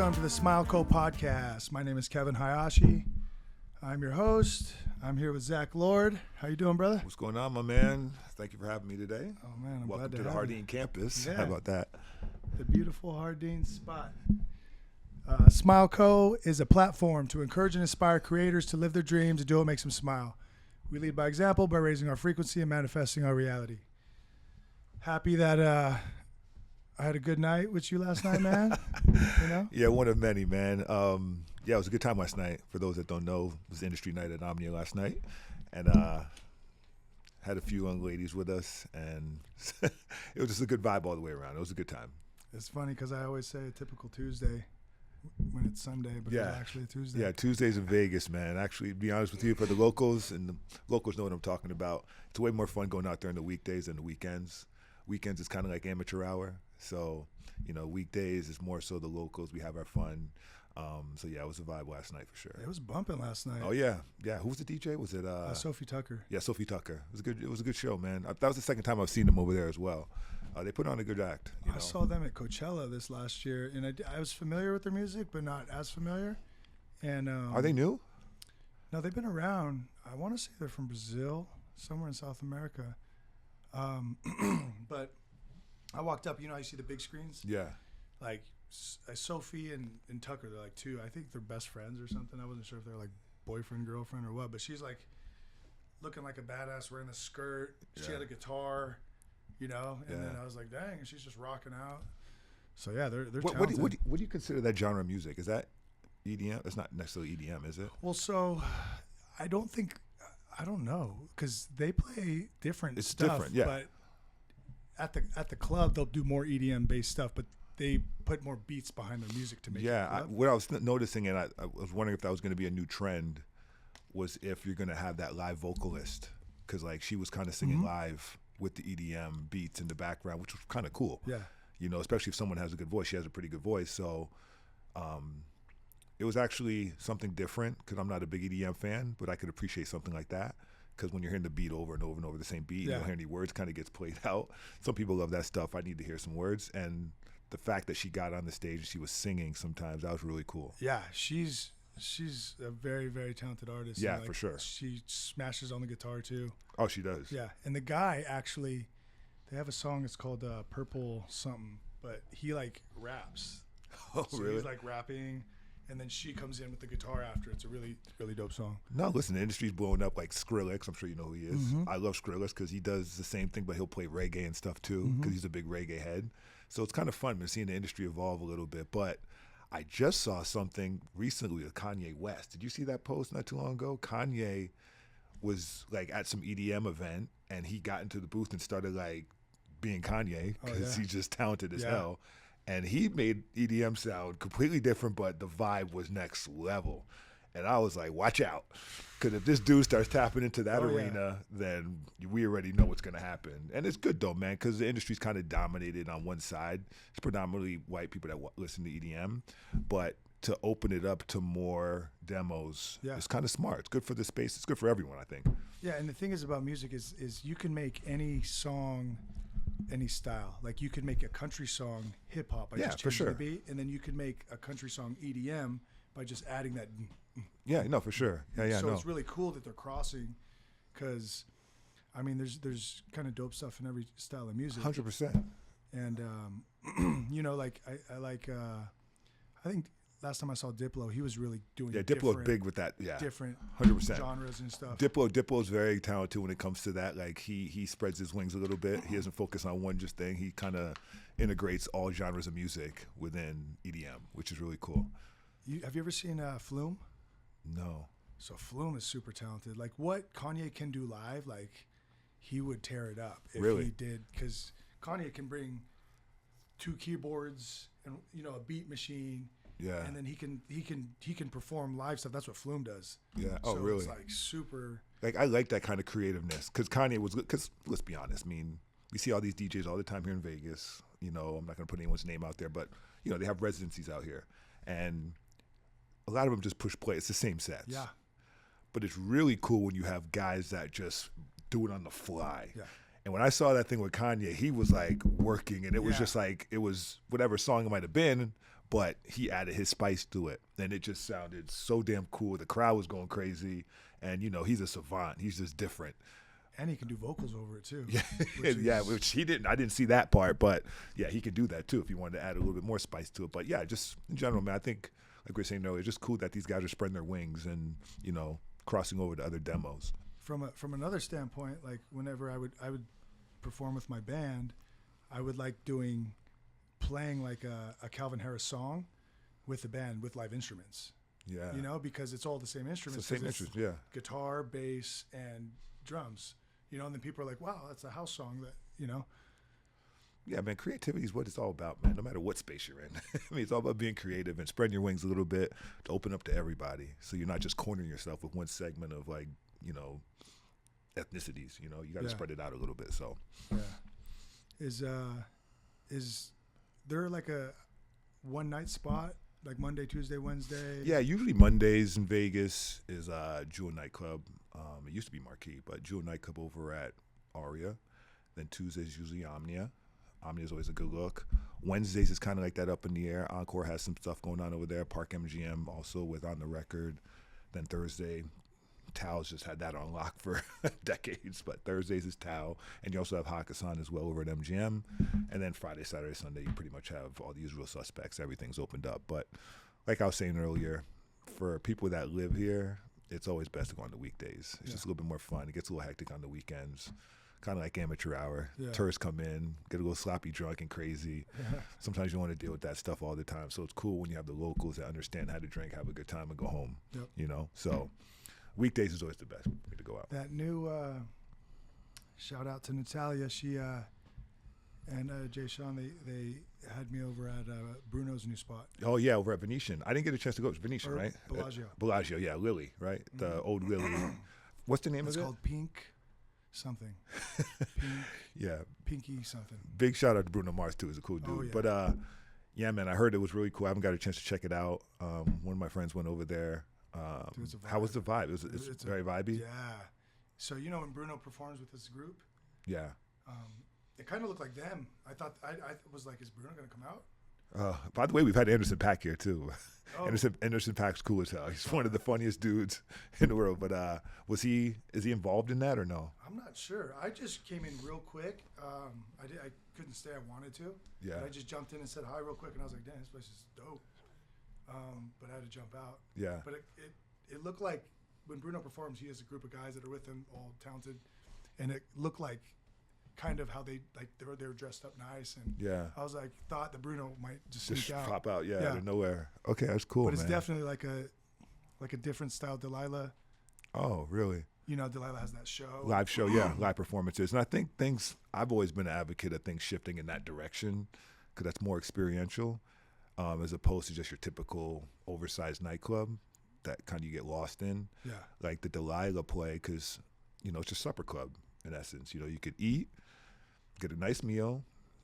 welcome to the Smile Co podcast. My name is Kevin Hayashi. I'm your host. I'm here with Zach Lord. How you doing, brother? What's going on, my man? Thank you for having me today. Oh man, I'm Welcome glad to the Jardine campus. Yeah. How about that? The beautiful Jardine spot. Smile Co is a platform to encourage and inspire creators to live their dreams and do what makes them smile. We lead by example by raising our frequency and manifesting our reality. Happy that I had a good night with you last night, man. You know? Yeah, one of many, man. Yeah, it was a good time last night. For those that don't know, it was industry night at Omnia last night, and had a few young ladies with us, and it was just a good vibe all the way around. It was a good time. It's funny because I always say a typical Tuesday when it's Sunday, but Yeah. it's actually a Tuesday. Yeah, Tuesdays in Vegas, man. Actually, to be honest with you, for the locals, and the locals know what I'm talking about, it's way more fun going out during the weekdays than the weekends. Weekends is kind of like amateur hour. So, weekdays is more so the locals. We have our fun. So, yeah, it was a vibe last night for sure. It was bumping last night. Oh, yeah. Yeah. Who was the DJ? Was it Sophie Tucker. Yeah, Sophie Tucker. It was a good show, man. That was the second time I've seen them over there as well. They put on a good act. I saw them at Coachella this last year, and I was familiar with their music, but not as familiar. And Are they new? No, they've been around. I want to say they're from Brazil, somewhere in South America. But I walked up. You see the big screens? Yeah. Like Sophie and Tucker, they're like two. I think they're best friends or something. I wasn't sure if they're like boyfriend, girlfriend, or what. But she's like looking like a badass, wearing a skirt. She had a guitar. And then I was like, dang, and she's just rocking out. So yeah, they're talented. What do you consider that genre of music? Is that EDM? That's not necessarily EDM, is it? Well, so I don't know, because they play different It's stuff. different, yeah. But at the club, they'll do more EDM based stuff, but they put more beats behind their music to make it. Yeah, what I was noticing, and I was wondering if that was going to be a new trend, was if you're going to have that live vocalist, because like she was kind of singing live with the EDM beats in the background, which was kind of cool. Yeah. Especially if someone has a good voice. She has a pretty good voice. So it was actually something different, because I'm not a big EDM fan, but I could appreciate something like that. Because when you're hearing the beat over and over and over, the same beat, you don't hear any words, kind of gets played out. Some people love that stuff. I need to hear some words. And the fact that she got on the stage and she was singing sometimes, that was really cool. Yeah, she's a very, very talented artist. Yeah, for sure. She smashes on the guitar too. Oh, she does. Yeah, and the guy actually, they have a song. It's called Purple something, but he like raps. Oh, so really? He's like rapping, and then she comes in with the guitar after. It's a really, really dope song. No, listen, the industry's blowing up, like Skrillex. I'm sure you know who he is. I love Skrillex because he does the same thing, but he'll play reggae and stuff too, because he's a big reggae head. So it's kind of fun. Been seeing the industry evolve a little bit. But I just saw something recently with Kanye West. Did you see that post not too long ago? Kanye was like at some EDM event, and he got into the booth and started like being Kanye, because he's just talented as hell. And he made EDM sound completely different, but the vibe was next level. And I was like, watch out. Because if this dude starts tapping into that arena, then we already know what's going to happen. And it's good, though, man, because the industry's kind of dominated on one side. It's predominantly white people that listen to EDM. But to open it up to more demos is kind of smart. It's good for the space. It's good for everyone, I think. Yeah, and the thing is about music is you can make any song any style. Like you could make a country song hip hop by just changing the beat, and then you could make a country song EDM by just adding that. Yeah, no, for sure. Yeah, so it's really cool that they're crossing, because I mean, there's kind of dope stuff in every style of music. 100%. And like I think last time I saw Diplo, he was really doing Diplo's big with that. Yeah, different 100% genres and stuff. Diplo's very talented when it comes to that. Like he spreads his wings a little bit. He doesn't focus on one just thing. He kind of integrates all genres of music within EDM, which is really cool. Have you ever seen Flume? No. So Flume is super talented. Like what Kanye can do live, like he would tear it up if he did, because Kanye can bring two keyboards and a beat machine. Yeah. And then he can perform live stuff. That's what Flume does. Yeah. So Oh, really? It's like super. Like I like that kind of creativeness, because Kanye was. Because let's be honest. I mean, we see all these DJs all the time here in Vegas. I'm not going to put anyone's name out there, but they have residencies out here, and a lot of them just push play. It's the same sets. Yeah. But it's really cool when you have guys that just do it on the fly. Yeah. And when I saw that thing with Kanye, he was like working, and it was just like, it was whatever song it might have been, but he added his spice to it, and it just sounded so damn cool. The crowd was going crazy, and he's a savant. He's just different. And he can do vocals over it too. Yeah, which he didn't. I didn't see that part, but yeah, he could do that too if he wanted to add a little bit more spice to it. But yeah, just in general, man, I think like we were saying earlier, it's just cool that these guys are spreading their wings and crossing over to other demos. From another standpoint, like whenever I would perform with my band, I would like playing like a Calvin Harris song with the band with live instruments. Yeah, because it's all the same instruments. It's the same instruments, yeah. Guitar, bass, and drums. And then people are like, "Wow, that's a house song." Yeah, man, creativity is what it's all about, man, no matter what space you're in. I mean, it's all about being creative and spreading your wings a little bit to open up to everybody. So you're not just cornering yourself with one segment of like, ethnicities, you got to spread it out a little bit. So yeah. Is there like a one night spot, like Monday, Tuesday, Wednesday? Yeah, usually Mondays in Vegas is Jewel Nightclub. It used to be Marquee, but Jewel Nightclub over at Aria. Then Tuesdays usually Omnia. Omnia is always a good look. Wednesdays is kind of like that up in the air. Encore has some stuff going on over there. Park MGM also with On the Record. Then Thursday, Tao's just had that on lock for decades, but Thursdays is Tao. And you also have Hakkasan as well over at MGM. And then Friday, Saturday, Sunday, you pretty much have all the usual suspects. Everything's opened up. But like I was saying earlier, for people that live here, it's always best to go on the weekdays. It's just a little bit more fun. It gets a little hectic on the weekends. Kind of like amateur hour. Yeah. Tourists come in, get a little sloppy drunk and crazy. Yeah. Sometimes you don't want to deal with that stuff all the time. So it's cool when you have the locals that understand how to drink, have a good time, and go home. Yep. So weekdays is always the best for me to go out. That new shout out to Natalia. She and Jay Sean, they had me over at Bruno's new spot. Oh yeah, over at Venetian. I didn't get a chance to go. It's Venetian, right? Bellagio. Bellagio, yeah, Lily, right? The old Lily. What's the name of it? It's called Pink something. Pink. Yeah. Pinky something. Big shout out to Bruno Mars too. He's a cool dude. Oh, yeah. But yeah, man, I heard it was really cool. I haven't got a chance to check it out. One of my friends went over there. Dude, how was the vibe? It's very vibey. Yeah. So when Bruno performs with this group. Yeah. It kind of looked like them. I thought I was like, is Bruno gonna come out? By the way, we've had Anderson .Paak here too. Oh. Anderson .Paak's cool as hell. He's one of the funniest dudes in the world. But is he involved in that or no? I'm not sure. I just came in real quick. I couldn't stay. I wanted to. Yeah. But I just jumped in and said hi real quick, and I was like, damn, this place is dope. But I had to jump out. Yeah. But it looked like when Bruno performs, he has a group of guys that are with him, all talented, and it looked like kind of how they were dressed up nice, and yeah, I was like, thought that Bruno might just sneak out, pop out, yeah, out of nowhere. Okay, that's cool. But it's definitely like a different style. Delilah. Oh, really? Delilah has that show, live show, yeah, live performances, and I think I've always been an advocate of things shifting in that direction because that's more experiential, as opposed to just your typical oversized nightclub that kind of you get lost in. Yeah, like the Delilah play, because it's your supper club in essence. You could eat, get a nice meal,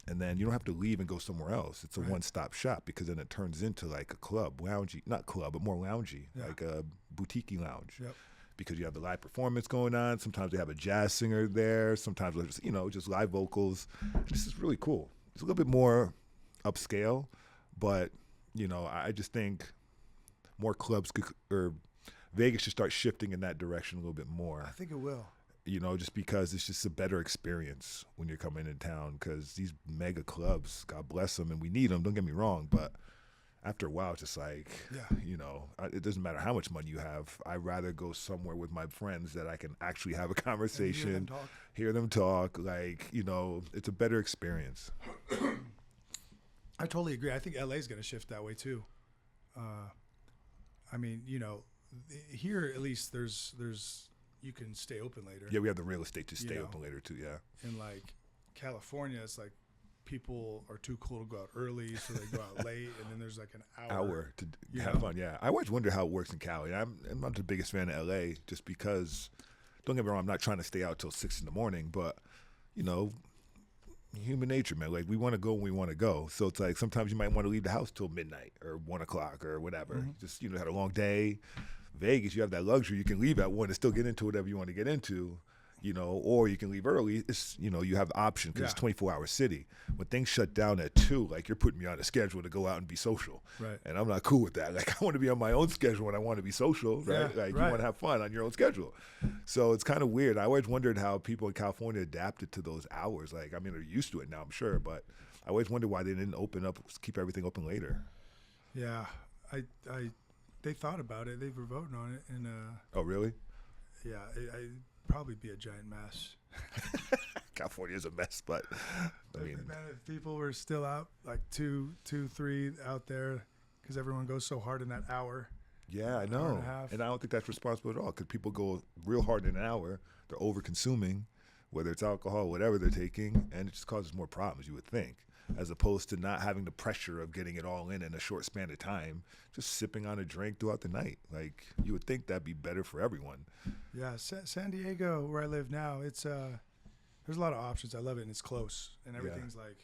and then you don't have to leave and go somewhere else. It's a one-stop shop because then it turns into like a club, loungy, not club, but more loungy, like a boutique lounge. Yep. Because you have the live performance going on. Sometimes they have a jazz singer there. Sometimes just live vocals. This is really cool. It's a little bit more upscale, but I just think more clubs or Vegas should start shifting in that direction a little bit more. I think it will. Just because it's just a better experience when you're coming in town, because these mega clubs, God bless them, and we need them, don't get me wrong, but after a while, it's just like, it doesn't matter how much money you have. I'd rather go somewhere with my friends that I can actually have a conversation, hear them talk. Like, it's a better experience. I totally agree. I think LA is going to shift that way too. I mean, here at least there's you can stay open later. Yeah, we have the real estate to stay open later too. Yeah. In like California, it's like people are too cool to go out early, so they go out late, and then there's like an hour to have fun. Yeah, I always wonder how it works in Cali. I'm not the biggest fan of LA, just because. Don't get me wrong, I'm not trying to stay out till 6 a.m, but human nature, man. Like, we want to go when we want to go. So it's like sometimes you might want to leave the house till midnight or 1 o'clock or whatever. Mm-hmm. Just had a long day. Vegas, you have that luxury. You can leave at 1 and still get into whatever you want to get into. you know, or you can leave early. It's, you know, you have the option because it's 24-hour city. When things shut down at 2, like, you're putting me on a schedule to go out and be social. Right. And I'm not cool with that. Like, I want to be on my own schedule when I want to be social, right? Like, you want to have fun on your own schedule. So it's kind of weird. I always wondered how people in California adapted to those hours. Like, I mean, they're used to it now, I'm sure, but I always wondered why they didn't keep everything open later. Yeah. They thought about it. They were voting on it. And oh, really? Yeah. It'd probably be a giant mess. California is a mess, but I mean, man, if people were still out like 2, 3 out there, because everyone goes so hard in that hour. Yeah, I know, and I don't think that's responsible at all. Because people go real hard in an hour, they're over consuming, whether it's alcohol, whatever they're taking, and it just causes more problems. You would think, as opposed to not having the pressure of getting it all in a short span of time, just sipping on a drink throughout the night. Like, you would think that'd be better for everyone. Yeah, San Diego, where I live now, it's there's a lot of options. I love it, and it's close, and everything's like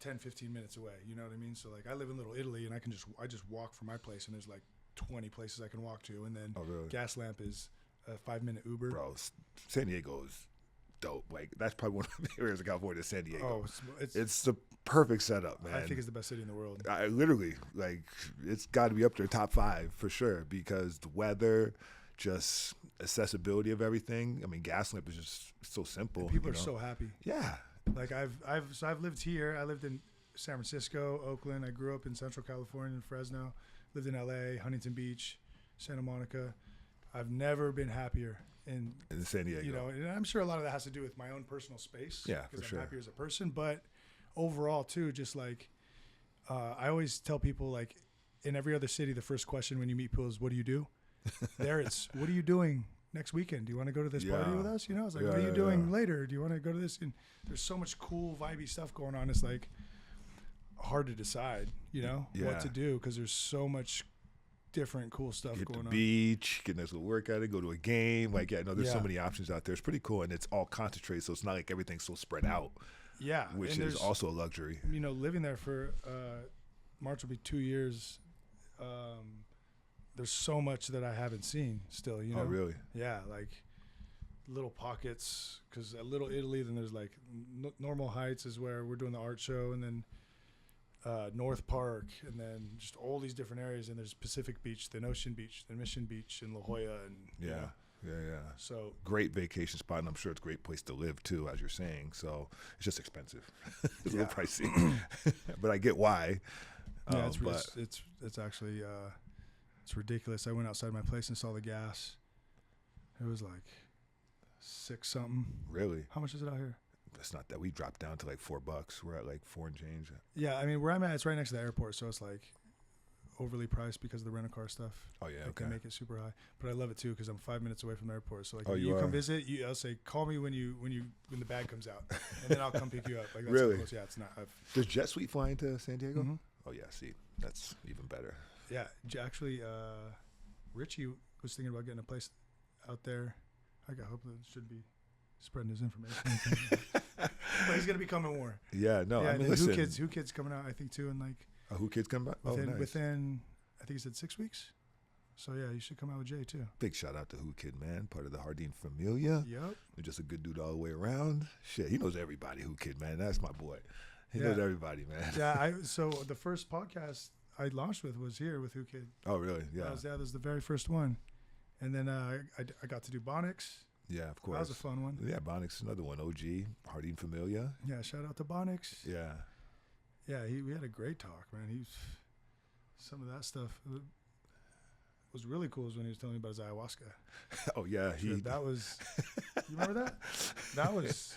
10, 15 minutes away. You know what I mean? So, like, I live in Little Italy, and I just walk from my place, and there's like 20 places I can walk to, and then Gaslamp is a 5-minute Uber. Bro, San Diego is dope. Like, that's probably one of the areas of California, San Diego. Oh, it's the perfect setup, man. I think it's the best city in the world. I literally, like, it's got to be up there, top 5 for sure, because the weather, just accessibility of everything. I mean, Gaslamp is just so simple. And people are so happy. Yeah. Like, I've lived here. I lived in San Francisco, Oakland. I grew up in Central California, in Fresno. Lived in LA, Huntington Beach, Santa Monica. I've never been happier in San Diego. You know, and I'm sure a lot of that has to do with my own personal space. Yeah, for sure. I'm happier as a person, but overall too, just like I always tell people, like, in every other city, the first question when you meet people is, "What do you do?" There, it's, "What are you doing next weekend? Do you want to go to this party with us?" You know, it's like, "What are you doing later? Do you want to go to this?" And there's so much cool, vibey stuff going on. It's like hard to decide, you know, what to do, because there's so much different cool stuff going on. Get to the beach, get a nice little workout, go to a game. Like, there's so many options out there. It's pretty cool, and it's all concentrated, so it's not like everything's so spread out. Yeah, which is also a luxury. You know, living there for March will be 2 years. There's so much that I haven't seen still. You know? Oh, really? Yeah, like little pockets. Because at Little Italy, then there's like Normal Heights is where we're doing the art show, and then North Park, and then just all these different areas. And there's Pacific Beach, then Ocean Beach, then Mission Beach, and La Jolla, and you know. Yeah. So great vacation spot, and I'm sure it's a great place to live too, as you're saying. So it's just expensive. It's a little pricey, but I get why. Yeah, it's actually it's ridiculous. I went outside my place and saw the gas. It was like $6 something. Really? How much is it out here? It's not that. We dropped down to like $4. We're at like 4 and change. Yeah, I mean, where I'm at, it's right next to the airport, so it's like overly priced because of the rental car stuff. Oh yeah, they make it super high. But I love it too because I'm 5 minutes away from the airport. So like, when you come visit, I'll say, call me when the bag comes out, and then I'll come pick you up. Like, that's really? Close. Yeah, it's not. Does Jet Suite fly into San Diego? Mm-hmm. Oh yeah, see, that's even better. Yeah, actually, Richie was thinking about getting a place out there. I hope that should be spreading his information. But he's gonna be coming more. Yeah, no. Yeah, I mean, listen. Who Kids coming out, I think, too, in like. Who Kids coming out? Within, I think he said 6 weeks. So yeah, you should come out with Jay too. Big shout out to Who Kid, man, part of the Jardine familia. Yep. Just a good dude all the way around. Shit, he knows everybody. Who Kid, man, that's my boy. He knows everybody, man. Yeah, so the first podcast I launched was here with Who Kid. Oh really? Yeah. That was the very first one, and then I got to do Bonix. Yeah, of course. That was a fun one. Yeah, Bonix is another one. OG, Jardine familia. Yeah, shout out to Bonix. Yeah. Yeah, we had a great talk, man. Some of that stuff was really cool is when he was telling me about his ayahuasca. Oh yeah, that was. You remember that? That was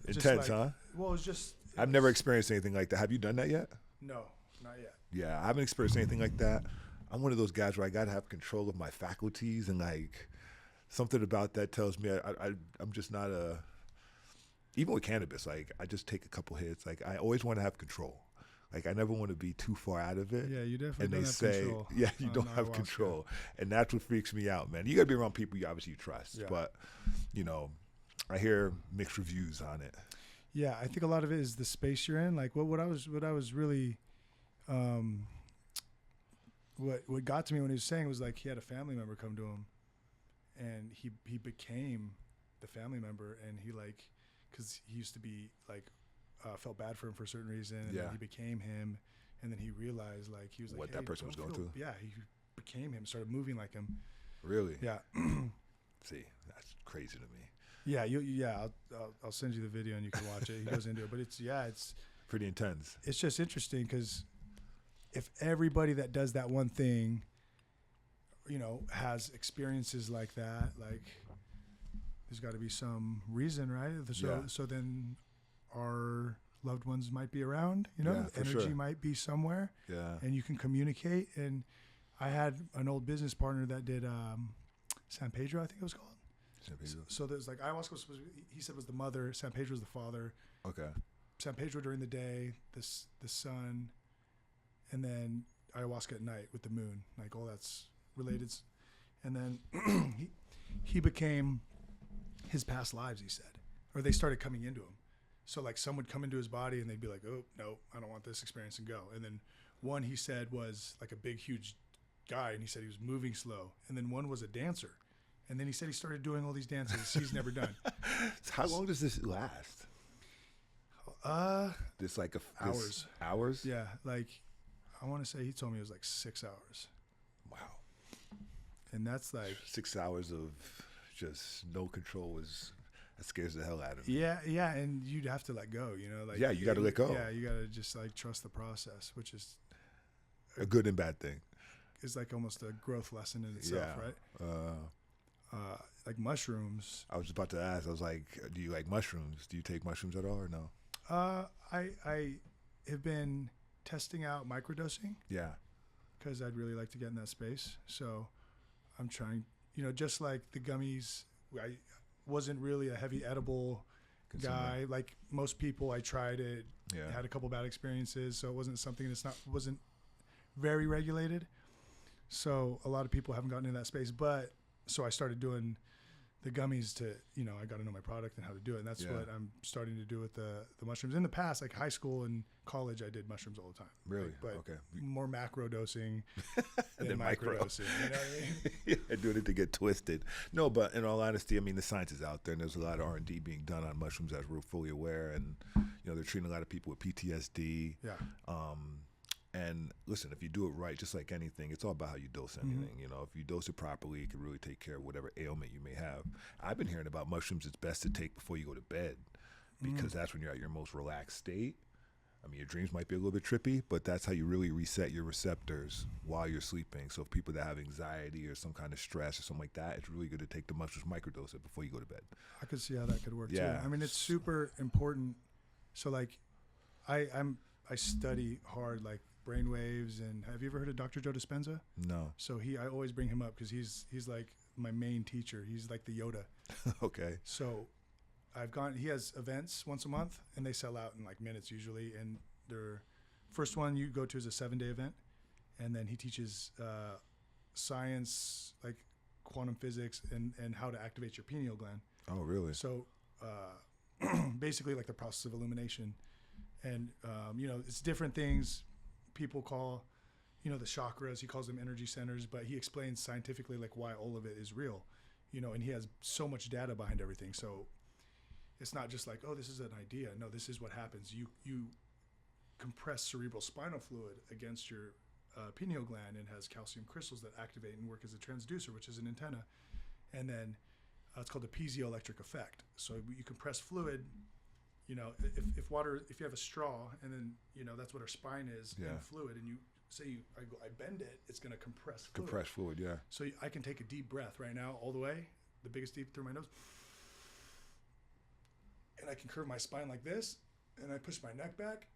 intense, huh? Well, it was just. I've never experienced anything like that. Have you done that yet? No, not yet. Yeah, I haven't experienced anything like that. I'm one of those guys where I gotta have control of my faculties, and like something about that tells me I'm just not a. Even with cannabis, like I just take a couple hits. Like I always want to have control. Like I never want to be too far out of it. Yeah, you definitely and don't they have say, control. Yeah, you don't have control, and that's what freaks me out, man. You gotta be around people you obviously trust, but I hear mixed reviews on it. Yeah, I think a lot of it is the space you're in. Like what I was really, what got to me when he was saying was like he had a family member come to him, and he became the family member, and he like, because he used to be like, felt bad for him for a certain reason, and then he became him, and then he realized like he was like what hey, that person was going through. Yeah, he became him, started moving like him. Really? Yeah. See, that's crazy to me. Yeah, I'll send you the video and you can watch it. He goes into it, but it's pretty intense. It's just interesting because if everybody that does that one thing, you know, has experiences like that, like there's got to be some reason, right? So then our loved ones might be around, you know, energy might be somewhere, and you can communicate. And I had an old business partner that did San Pedro, I think it was called. So there's like ayahuasca was supposed to be, he said was the mother, San Pedro was the father. Okay. San Pedro during the day, the sun, and then ayahuasca at night with the moon, like all that's related. And then he became his past lives, he said, or they started coming into him. So like some would come into his body and they'd be like, oh no, I don't want this experience, and go. And then one he said was like a big huge guy, and he said he was moving slow. And then one was a dancer. And then he said he started doing all these dances he's never done. So how long does this last? This like hours. Hours? Yeah, like I want to say he told me it was like 6 hours. Wow. And that's like 6 hours of just no control that scares the hell out of me. Yeah, and you'd have to let go, you know, like you got to let go. Yeah, you got to just like trust the process, which is a good and bad thing. It's like almost a growth lesson in itself, right? Like mushrooms. I was about to ask. I was like, do you like mushrooms? Do you take mushrooms at all or no? I have been testing out microdosing. Yeah. Because I'd really like to get in that space. So I'm trying, you know, just like the gummies, I wasn't really a heavy edible guy. Like most people, I tried it, had a couple bad experiences. So it wasn't something wasn't very regulated. So a lot of people haven't gotten into that space, so I started doing the gummies to, you know, I got to know my product and how to do it. And that's what I'm starting to do with the mushrooms. In the past, like high school and college, I did mushrooms all the time. Really? But okay. More macro dosing than micro dosing. You know what I mean? Doing it to get twisted. No, but in all honesty, I mean, the science is out there, and there's a lot of R&D being done on mushrooms, as we're fully aware. And, you know, they're treating a lot of people with PTSD. Yeah. And listen, if you do it right, just like anything, it's all about how you dose anything. Mm-hmm. You know, if you dose it properly, it can really take care of whatever ailment you may have. I've been hearing about mushrooms it's best to take before you go to bed, because that's when you're at your most relaxed state. I mean, your dreams might be a little bit trippy, but that's how you really reset your receptors while you're sleeping. So if people that have anxiety or some kind of stress or something like that, it's really good to take the mushrooms, microdose it before you go to bed. I could see how that could work too. I mean, it's super important. So like, I study hard, like brain waves. And have you ever heard of Dr. Joe Dispenza? No. So I always bring him up because he's like my main teacher. He's like the Yoda. Okay. So he has events once a month, and they sell out in like minutes usually. And their first one you go to is a 7-day event. And then he teaches science, like quantum physics, and how to activate your pineal gland. Oh, really? So basically like the process of illumination. And, you know, it's different things people call, you know, the chakras. He calls them energy centers, but he explains scientifically like why all of it is real, you know, and he has so much data behind everything. So it's not just like, oh, this is an idea. No, this is what happens. You compress cerebral spinal fluid against your pineal gland, and has calcium crystals that activate and work as a transducer, which is an antenna. And then it's called the piezoelectric effect. So you compress fluid. You know, if you have a straw, and then, you know, that's what our spine is, in fluid, and you say I bend it, it's going to compress fluid. Compress fluid, yeah. So I can take a deep breath right now, all the way, the biggest deep through my nose, and I can curve my spine like this, and I push my neck back,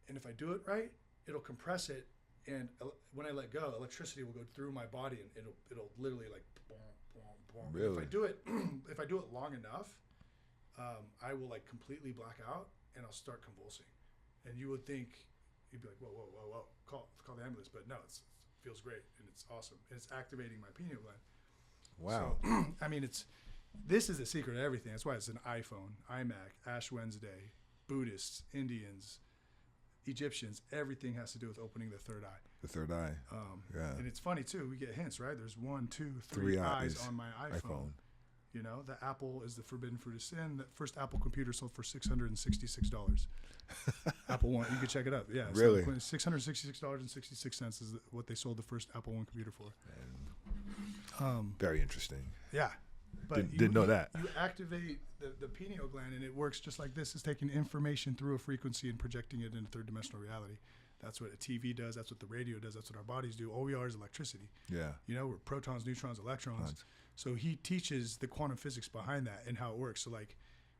and if I do it right, it'll compress it, and when I let go, electricity will go through my body, and it'll literally like boom, boom, boom. Really? If I do it long enough, I will like completely black out, and I'll start convulsing. And you would think, you'd be like, whoa, call the ambulance. But no, it feels great, and it's awesome. And it's activating my pineal gland. Wow. So, I mean, this is the secret of everything. That's why it's an iPhone, iMac, Ash Wednesday, Buddhists, Indians, Egyptians. Everything has to do with opening the third eye. The third eye. And it's funny too. We get hints, right? There's 1, 2, 3 eyes on my iPhone. You know, the apple is the forbidden fruit of sin. The first Apple computer sold for $666. Apple One, you can check it out. Yeah, Really? $666.66 is what they sold the first Apple One computer for. Very interesting. Yeah, but Didn't know that. You activate the pineal gland, and it works just like this. It's taking information through a frequency and projecting it into third-dimensional reality. That's what a TV does. That's what the radio does. That's what our bodies do. All we are is electricity. Yeah. You know, we're protons, neutrons, electrons. So he teaches the quantum physics behind that and how it works. So like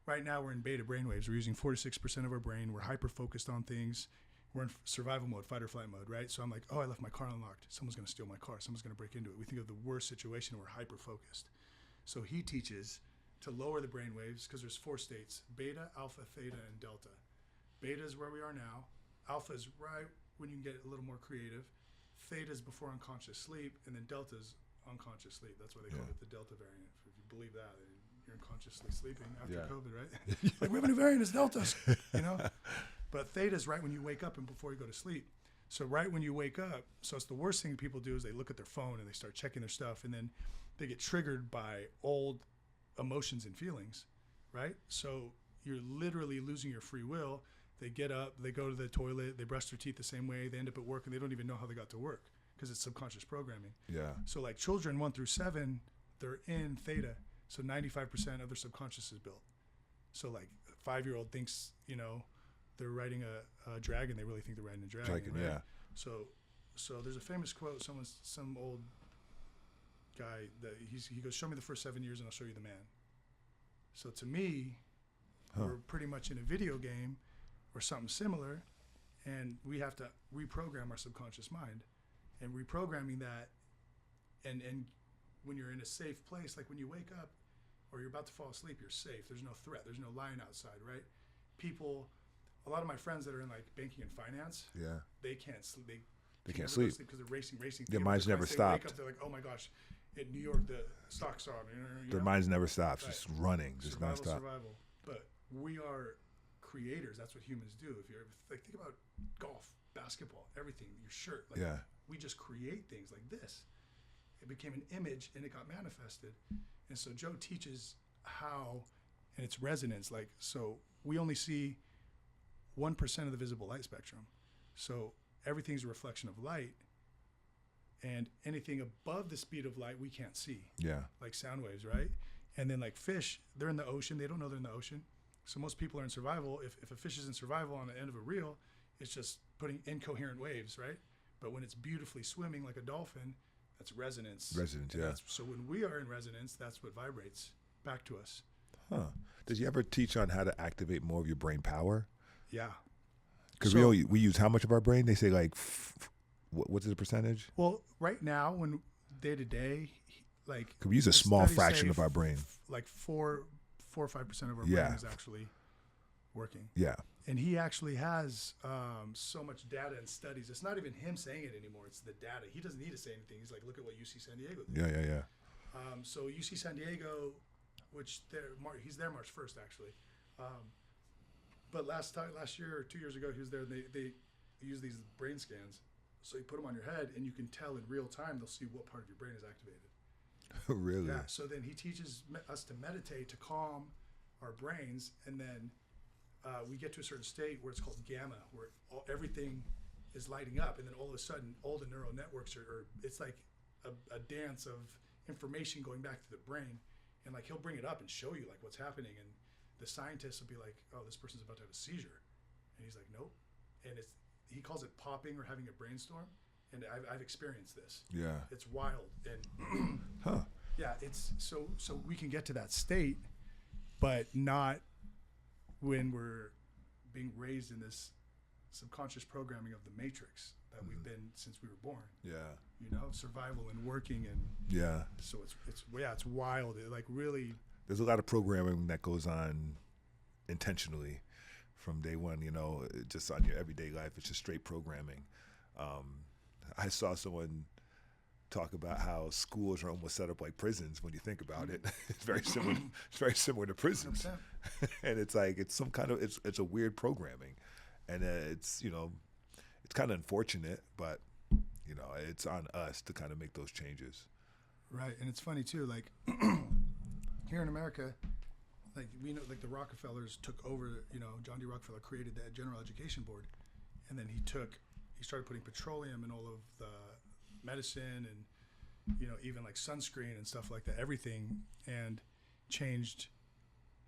right now we're in beta brainwaves. We're using 4 to 6% of our brain. We're hyper-focused on things. We're in survival mode, fight or flight mode, right? So I'm like, oh, I left my car unlocked. Someone's going to steal my car. Someone's going to break into it. We think of the worst situation and we're hyper-focused. So he teaches to lower the brainwaves because there's 4 states: beta, alpha, theta, and delta. Beta is where we are now. Alpha is right when you can get a little more creative. Theta is before unconscious sleep, and then delta is unconscious sleep. That's why they call it the delta variant. If you believe that, you're unconsciously sleeping after COVID, right? Like, we have a new variant, it's delta, you know? But theta is right when you wake up and before you go to sleep. So right when you wake up, so it's the worst thing people do is they look at their phone and they start checking their stuff, and then they get triggered by old emotions and feelings, right? So you're literally losing your free will. They get up, they go to the toilet, they brush their teeth the same way, they end up at work and they don't even know how they got to work because it's subconscious programming. Yeah. So like children 1 through 7, they're in theta. So 95% of their subconscious is built. So like a 5-year-old thinks, you know, they're riding a dragon. They really think they're riding a dragon. Right? Yeah. So there's a famous quote. Some old guy that he goes, "Show me the first 7 years and I'll show you the man." So to me, we're pretty much in a video game or something similar, and we have to reprogram our subconscious mind, and reprogramming that, and when you're in a safe place, like when you wake up or you're about to fall asleep, you're safe. There's no threat. There's no lion outside, right? A lot of my friends that are in like banking and finance, they can't sleep. They can't sleep because they're racing. Their minds never stopped. Wake up, they're like, oh my gosh, in New York the stocks are on. Their minds never stops, just running, just survival, nonstop. But we are creators. That's what humans do. If you're like, think about golf, basketball, everything, your shirt. Like, we just create things like this. It became an image and it got manifested. And so Joe teaches how, and it's resonance. Like, so we only see 1% of the visible light spectrum. So everything's a reflection of light, and anything above the speed of light we can't see. Yeah. Like sound waves, right? And then like fish, they're in the ocean. They don't know they're in the ocean. So most people are in survival. If a fish is in survival on the end of a reel, it's just putting incoherent waves, right? But when it's beautifully swimming like a dolphin, that's resonance. Resonance, yeah. So when we are in resonance, that's what vibrates back to us. Huh. Did you ever teach on how to activate more of your brain power? Yeah. Because we use how much of our brain? They say like, what's the percentage? Well, right now, when day to day, like we use a small fraction of our brain. Like 4 or 5% of our brain is actually working. Yeah. And he actually has so much data and studies. It's not even him saying it anymore. It's the data. He doesn't need to say anything. He's like, look at what UC San Diego did. Yeah. So UC San Diego, which he's there March 1st actually. But last year or 2 years ago, he was there. They use these brain scans. So you put them on your head, and you can tell in real time. They'll see what part of your brain is activated. Really? Yeah. So then he teaches us to meditate to calm our brains, and then we get to a certain state where it's called gamma, where everything is lighting up, and then all of a sudden, all the neural networks are it's like a dance of information going back to the brain, and like he'll bring it up and show you like what's happening, and the scientists will be like, oh, this person's about to have a seizure, and he's like, nope, and he calls it popping or having a brainstorm, and I've experienced this. Yeah, it's wild, and yeah, it's so we can get to that state, but not when we're being raised in this subconscious programming of the matrix that we've been since we were born. Yeah, you know, survival and working, and so it's wild. It like really. There's a lot of programming that goes on intentionally from day one, you know, just on your everyday life. It's just straight programming. I saw someone talk about how schools are almost set up like prisons when you think about it. It's very similar. It's very similar to prisons. And it's like, it's some kind of, it's a weird programming. And it's, you know, it's kind of unfortunate, but, you know, it's on us to kind of make those changes. Right. And it's funny too, like, here in America, like we know, like the Rockefellers took over. John D. Rockefeller created the General Education Board, and then he started putting petroleum in all of the medicine and even like sunscreen and stuff like that, everything, and changed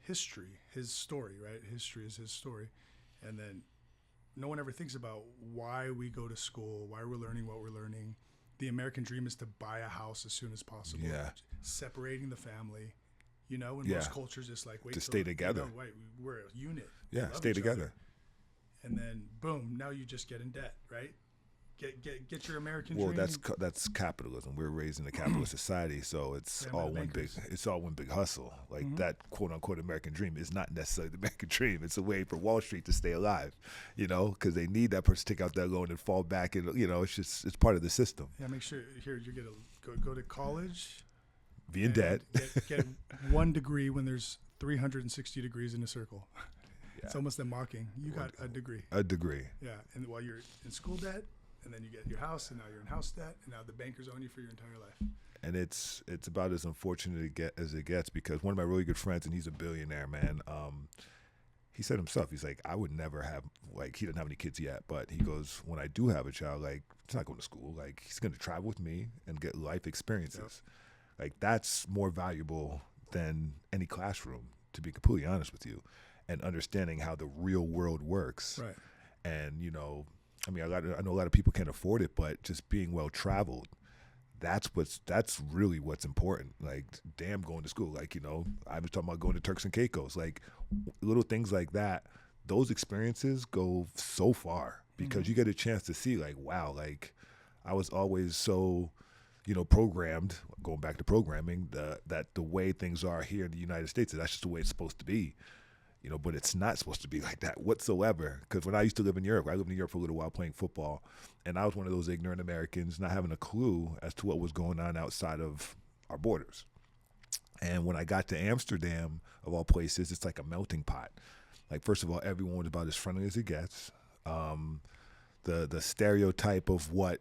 history, his story, right? History is his story. And then no one ever thinks about why we go to school, why we're learning what we're learning. The American dream is to buy a house as soon as possible. Yeah. Separating the family. In most cultures, it's like, wait, to stay together. We're a unit. Yeah, stay together. And then, boom, now you just get in debt, right? Get your American dream. Well, that's capitalism. We're raised in a capitalist society, so it's all one big hustle. Like that quote unquote American dream is not necessarily the American dream. It's a way for Wall Street to stay alive, because they need that person to take out that loan and fall back, and it's part of the system. Yeah, make sure here you get go to college, be in debt, get 1 degree when there's 360 degrees in a circle. Yeah. It's almost a mocking. You got a degree. A degree. Yeah, and while you're in school debt. And then you get your house, and now you're in house debt, and now the bankers own you for your entire life. And it's about as unfortunate as it gets, because one of my really good friends, and he's a billionaire, man. He said himself, he's like, I would never have, like, he doesn't have any kids yet, but he goes, when I do have a child, like, he's not going to school. Like, he's going to travel with me and get life experiences. Yep. Like, that's more valuable than any classroom, to be completely honest with you, and understanding how the real world works. Right. And, I mean, I know a lot of people can't afford it, but just being well traveled, that's really what's important. Like, damn, going to school. Like, I was talking about going to Turks and Caicos. Like, little things like that. Those experiences go so far because you get a chance to see, like, wow, like, I was always so, programmed. Going back to programming, that the way things are here in the United States, that's just the way it's supposed to be. But it's not supposed to be like that whatsoever. Because when I used to live in Europe, I lived in Europe for a little while playing football, and I was one of those ignorant Americans not having a clue as to what was going on outside of our borders. And when I got to Amsterdam, of all places, it's like a melting pot. Like, first of all, everyone was about as friendly as it gets. The stereotype of what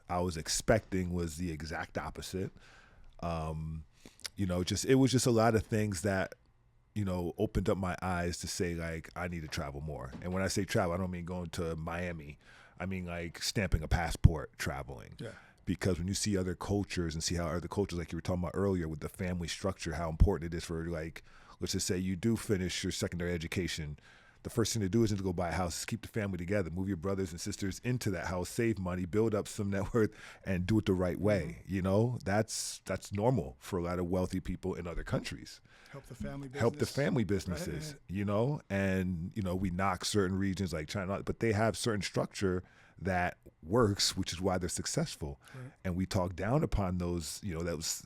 I was expecting was the exact opposite. It was just a lot of things that opened up my eyes to say, like, I need to travel more. And when I say travel, I don't mean going to Miami. I mean, like, stamping a passport traveling. Yeah. Because when you see other cultures and see how other cultures, like you were talking about earlier with the family structure, how important it is for, like, let's just say you do finish your secondary education. The first thing to do isn't to go buy a house, keep the family together, move your brothers and sisters into that house, save money, build up some net worth, and do it the right way. That's normal for a lot of wealthy people in other countries. Help the family businesses, right. And, we knock certain regions like China, but they have certain structure that works, which is why they're successful. Right. And we talk down upon those,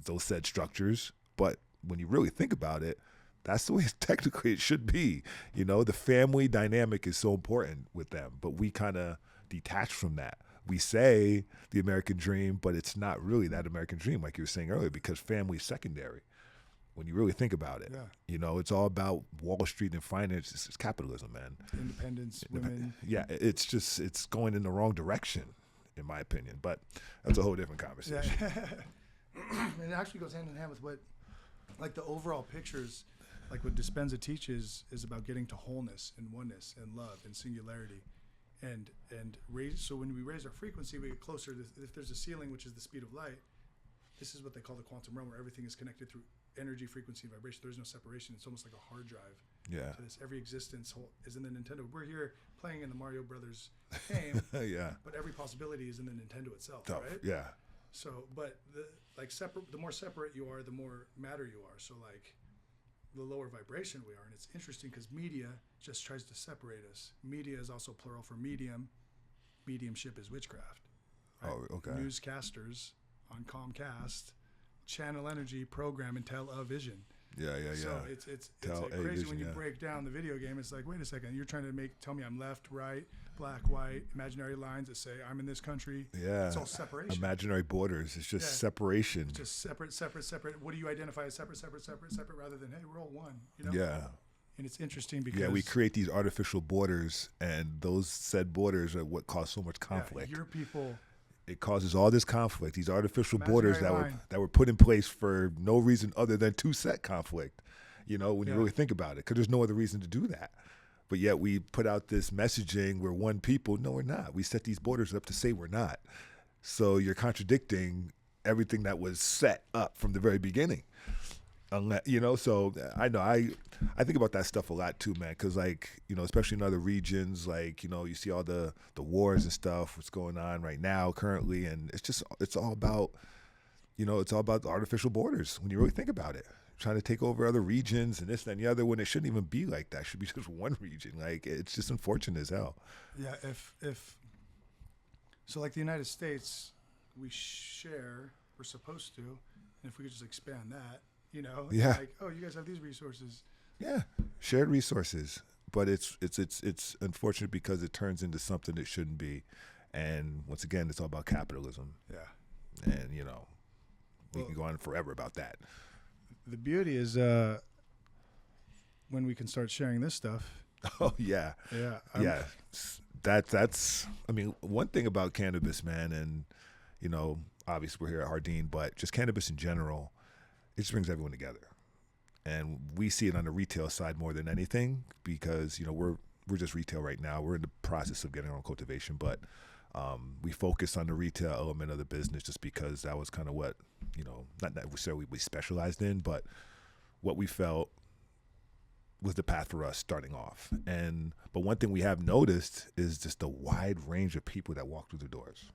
those said structures. But when you really think about it, that's the way technically it should be. The family dynamic is so important with them, but we kind of detach from that. We say the American dream, but it's not really that American dream, like you were saying earlier, because family is secondary. When you really think about it, it's all about Wall Street and finance. It's capitalism, man. Independence, women. Yeah, it's going in the wrong direction, in my opinion. But that's a whole different conversation. Yeah. And it actually goes hand in hand with what, like, the overall pictures, like what Dispenza teaches is about getting to wholeness and oneness and love and singularity, and raise. So when we raise our frequency, we get closer. If there's a ceiling, which is the speed of light, this is what they call the quantum realm, where everything is connected through energy, frequency, and vibration. There's no separation. It's almost like a hard drive. Yeah. To this, every existence is in the Nintendo. We're here playing in the Mario Brothers game. Yeah. But every possibility is in the Nintendo itself, Tough. Right? Yeah. So, but the more separate you are, the more matter you are. So, like, the lower vibration we are, and it's interesting because media just tries to separate us. Media is also plural for medium. Mediumship is witchcraft. Right? Oh, okay. Newscasters on Comcast channel energy, program, and television. Yeah. So it's crazy when you break down the video game. It's like, wait a second, you're trying to tell me I'm left, right, black, white, imaginary lines that say I'm in this country. Yeah. It's all separation. Imaginary borders. It's just separation. It's just separate. What do you identify as separate, rather than, hey, we're all one, Yeah. And it's interesting because... Yeah, we create these artificial borders, and those said borders are what cause so much conflict. Your people it causes all this conflict, these artificial Imaginary borders line. that were put in place for no reason other than to set conflict, you know, when you really think about it, because there's no other reason to do that. But yet we put out this messaging, we're one people. No, we're not. We set these borders up to say we're not. So you're contradicting everything that was set up from the very beginning. Unless, you know, so I know I think about that stuff a lot too, man, because, like, you know, especially in other regions, like, you know, you see all the wars and stuff, what's going on right now currently, and it's all about, you know, it's all about the artificial borders when you really think about it. Trying to take over other regions and this and the other when it shouldn't even be like that. It should be just one region. Like, it's just unfortunate as hell. Yeah, if so, like the United States, we share, we're supposed to, and if we could just expand that, you know, like, oh, you guys have these resources. Yeah, shared resources, but it's unfortunate because it turns into something it shouldn't be, and once again, it's all about capitalism. Yeah, and you know, we can go on forever about that. The beauty is when we can start sharing this stuff. Oh yeah, yeah. That's. I mean, one thing about cannabis, man, and you know, obviously we're here at Jardine, but just cannabis in general, it just brings everyone together, and we see it on the retail side more than anything because, you know, we're just retail right now. We're in the process of getting our own cultivation, but we focus on the retail element of the business just because that was kind of what, you know, not necessarily we specialized in, but what we felt was the path for us starting off. But one thing we have noticed is just the wide range of people that walk through the doors.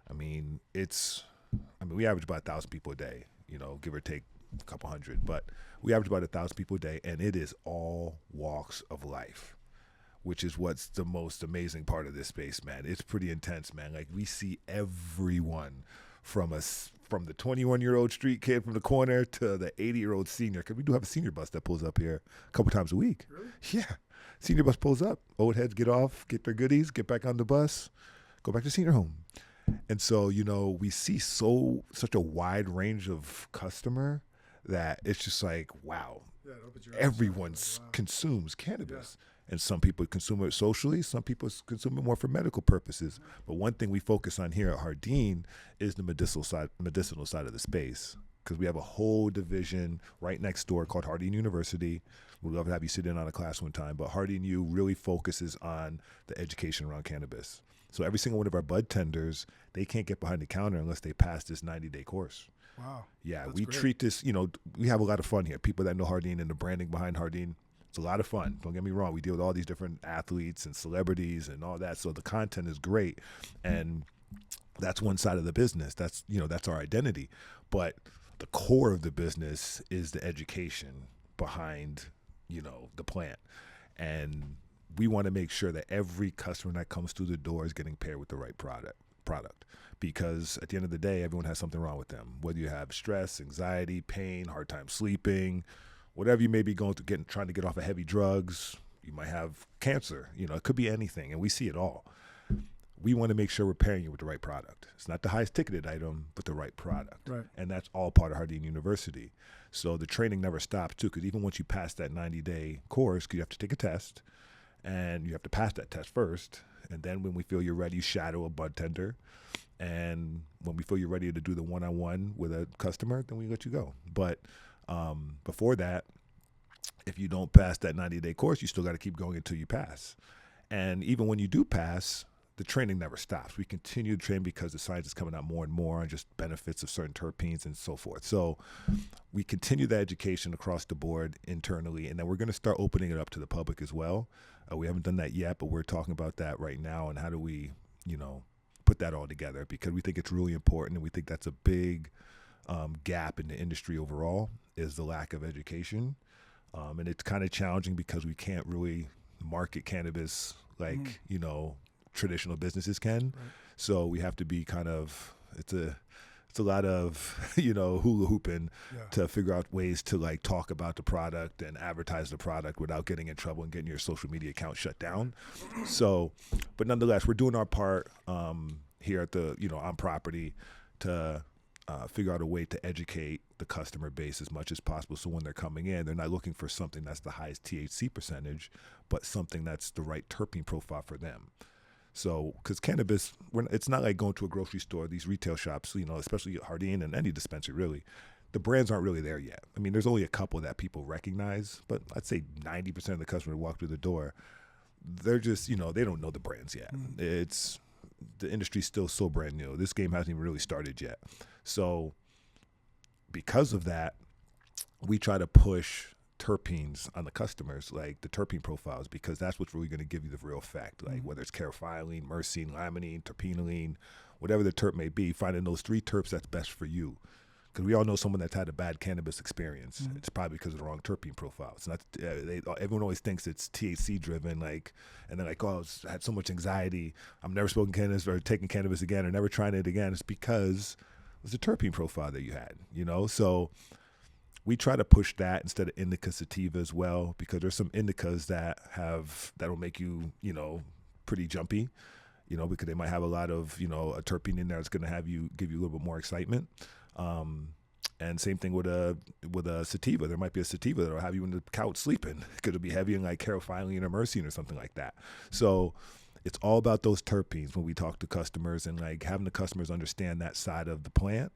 I mean, we average about 1,000 people a day, you know, give or take a couple hundred, but we average about 1,000 people a day, and it is all walks of life, which is what's the most amazing part of this space, man. It's pretty intense, man. Like, we see everyone from the 21-year-old street kid from the corner to the 80-year-old senior, because we do have a senior bus that pulls up here a couple times a week. Really? Yeah. Senior bus pulls up. Old heads get off, get their goodies, get back on the bus, go back to senior home. And so, you know, we see such a wide range of customer that it's just like, wow, everyone consumes cannabis. Yeah. And some people consume it socially, some people consume it more for medical purposes. But one thing we focus on here at Jardine is the medicinal side of the space, because we have a whole division right next door called Jardine University. We'd love to have you sit in on a class one time, but Jardine U really focuses on the education around cannabis. So every single one of our bud tenders, they can't get behind the counter unless they pass this 90-day course. Wow. Yeah, that's we great. treat this, you know, we have a lot of fun here. People that know Jardine and the branding behind Jardine, it's a lot of fun. Don't get me wrong. We deal with all these different athletes and celebrities and all that. So the content is great. And that's one side of the business. That's, you know, that's our identity. But the core of the business is the education behind, you know, the plant. And we want to make sure that every customer that comes through the door is getting paired with the right product. Because at the end of the day, everyone has something wrong with them. Whether you have stress, anxiety, pain, hard time sleeping, whatever you may be going through, trying to get off of heavy drugs, you might have cancer. You know, it could be anything, and we see it all. We want to make sure we're pairing you with the right product. It's not the highest ticketed item, but the right product. Right. And that's all part of Jardine University. So the training never stops, too, because even once you pass that 90-day course, you have to take a test, and you have to pass that test first. And then when we feel you're ready, you shadow a bud tender. And when we feel you're ready to do the one-on-one with a customer, then we let you go. But before that, if you don't pass that 90-day course, you still got to keep going until you pass. And even when you do pass, the training never stops. We continue to train because the science is coming out more and more on just benefits of certain terpenes and so forth. So we continue that education across the board internally, and then we're going to start opening it up to the public as well. We haven't done that yet, but we're talking about that right now, and how do we, you know, put that all together, because we think it's really important, and we think that's a big gap in the industry overall, is the lack of education. And it's kind of challenging because we can't really market cannabis like, you know, traditional businesses can. Right. So we have to be kind of, it's a lot of, you know, hula hooping to figure out ways to, like, talk about the product and advertise the product without getting in trouble and getting your social media account shut down. So, but nonetheless, we're doing our part here at the, you know, on property to figure out a way to educate the customer base as much as possible. So when they're coming in, they're not looking for something that's the highest THC percentage, but something that's the right terpene profile for them. So, because cannabis, it's not like going to a grocery store, these retail shops, especially Jardine and any dispensary really. The brands aren't really there yet. I mean, there's only a couple that people recognize, but I'd say 90% of the customers who walk through the door, they're just, they don't know the brands yet. The industry's still so brand new. This game hasn't even really started yet. So, because of that, we try to push terpenes on the customers, like the terpene profiles, because that's what's really going to give you the real effect. Like whether it's caryophyllene, myrcene, limonene, terpinolene, whatever the terp may be, finding those 3 terps that's best for you. Because we all know someone that's had a bad cannabis experience. It's probably because of the wrong terpene profile. It's not. Everyone always thinks it's THC driven, and they're like, "Oh, I had so much anxiety. I'm never smoking cannabis or taking cannabis again, or never trying it again." It's because it was the terpene profile that you had, So we try to push that instead of indica sativa as well, because there's some indicas that'll make you, pretty jumpy, because they might have a lot of, a terpene in there that's going to give you a little bit more excitement. And same thing with a sativa. There might be a sativa that'll have you in the couch sleeping. Could it be heavy in like caryophyllene or myrcene or something like that? So it's all about those terpenes when we talk to customers, and like having the customers understand that side of the plant.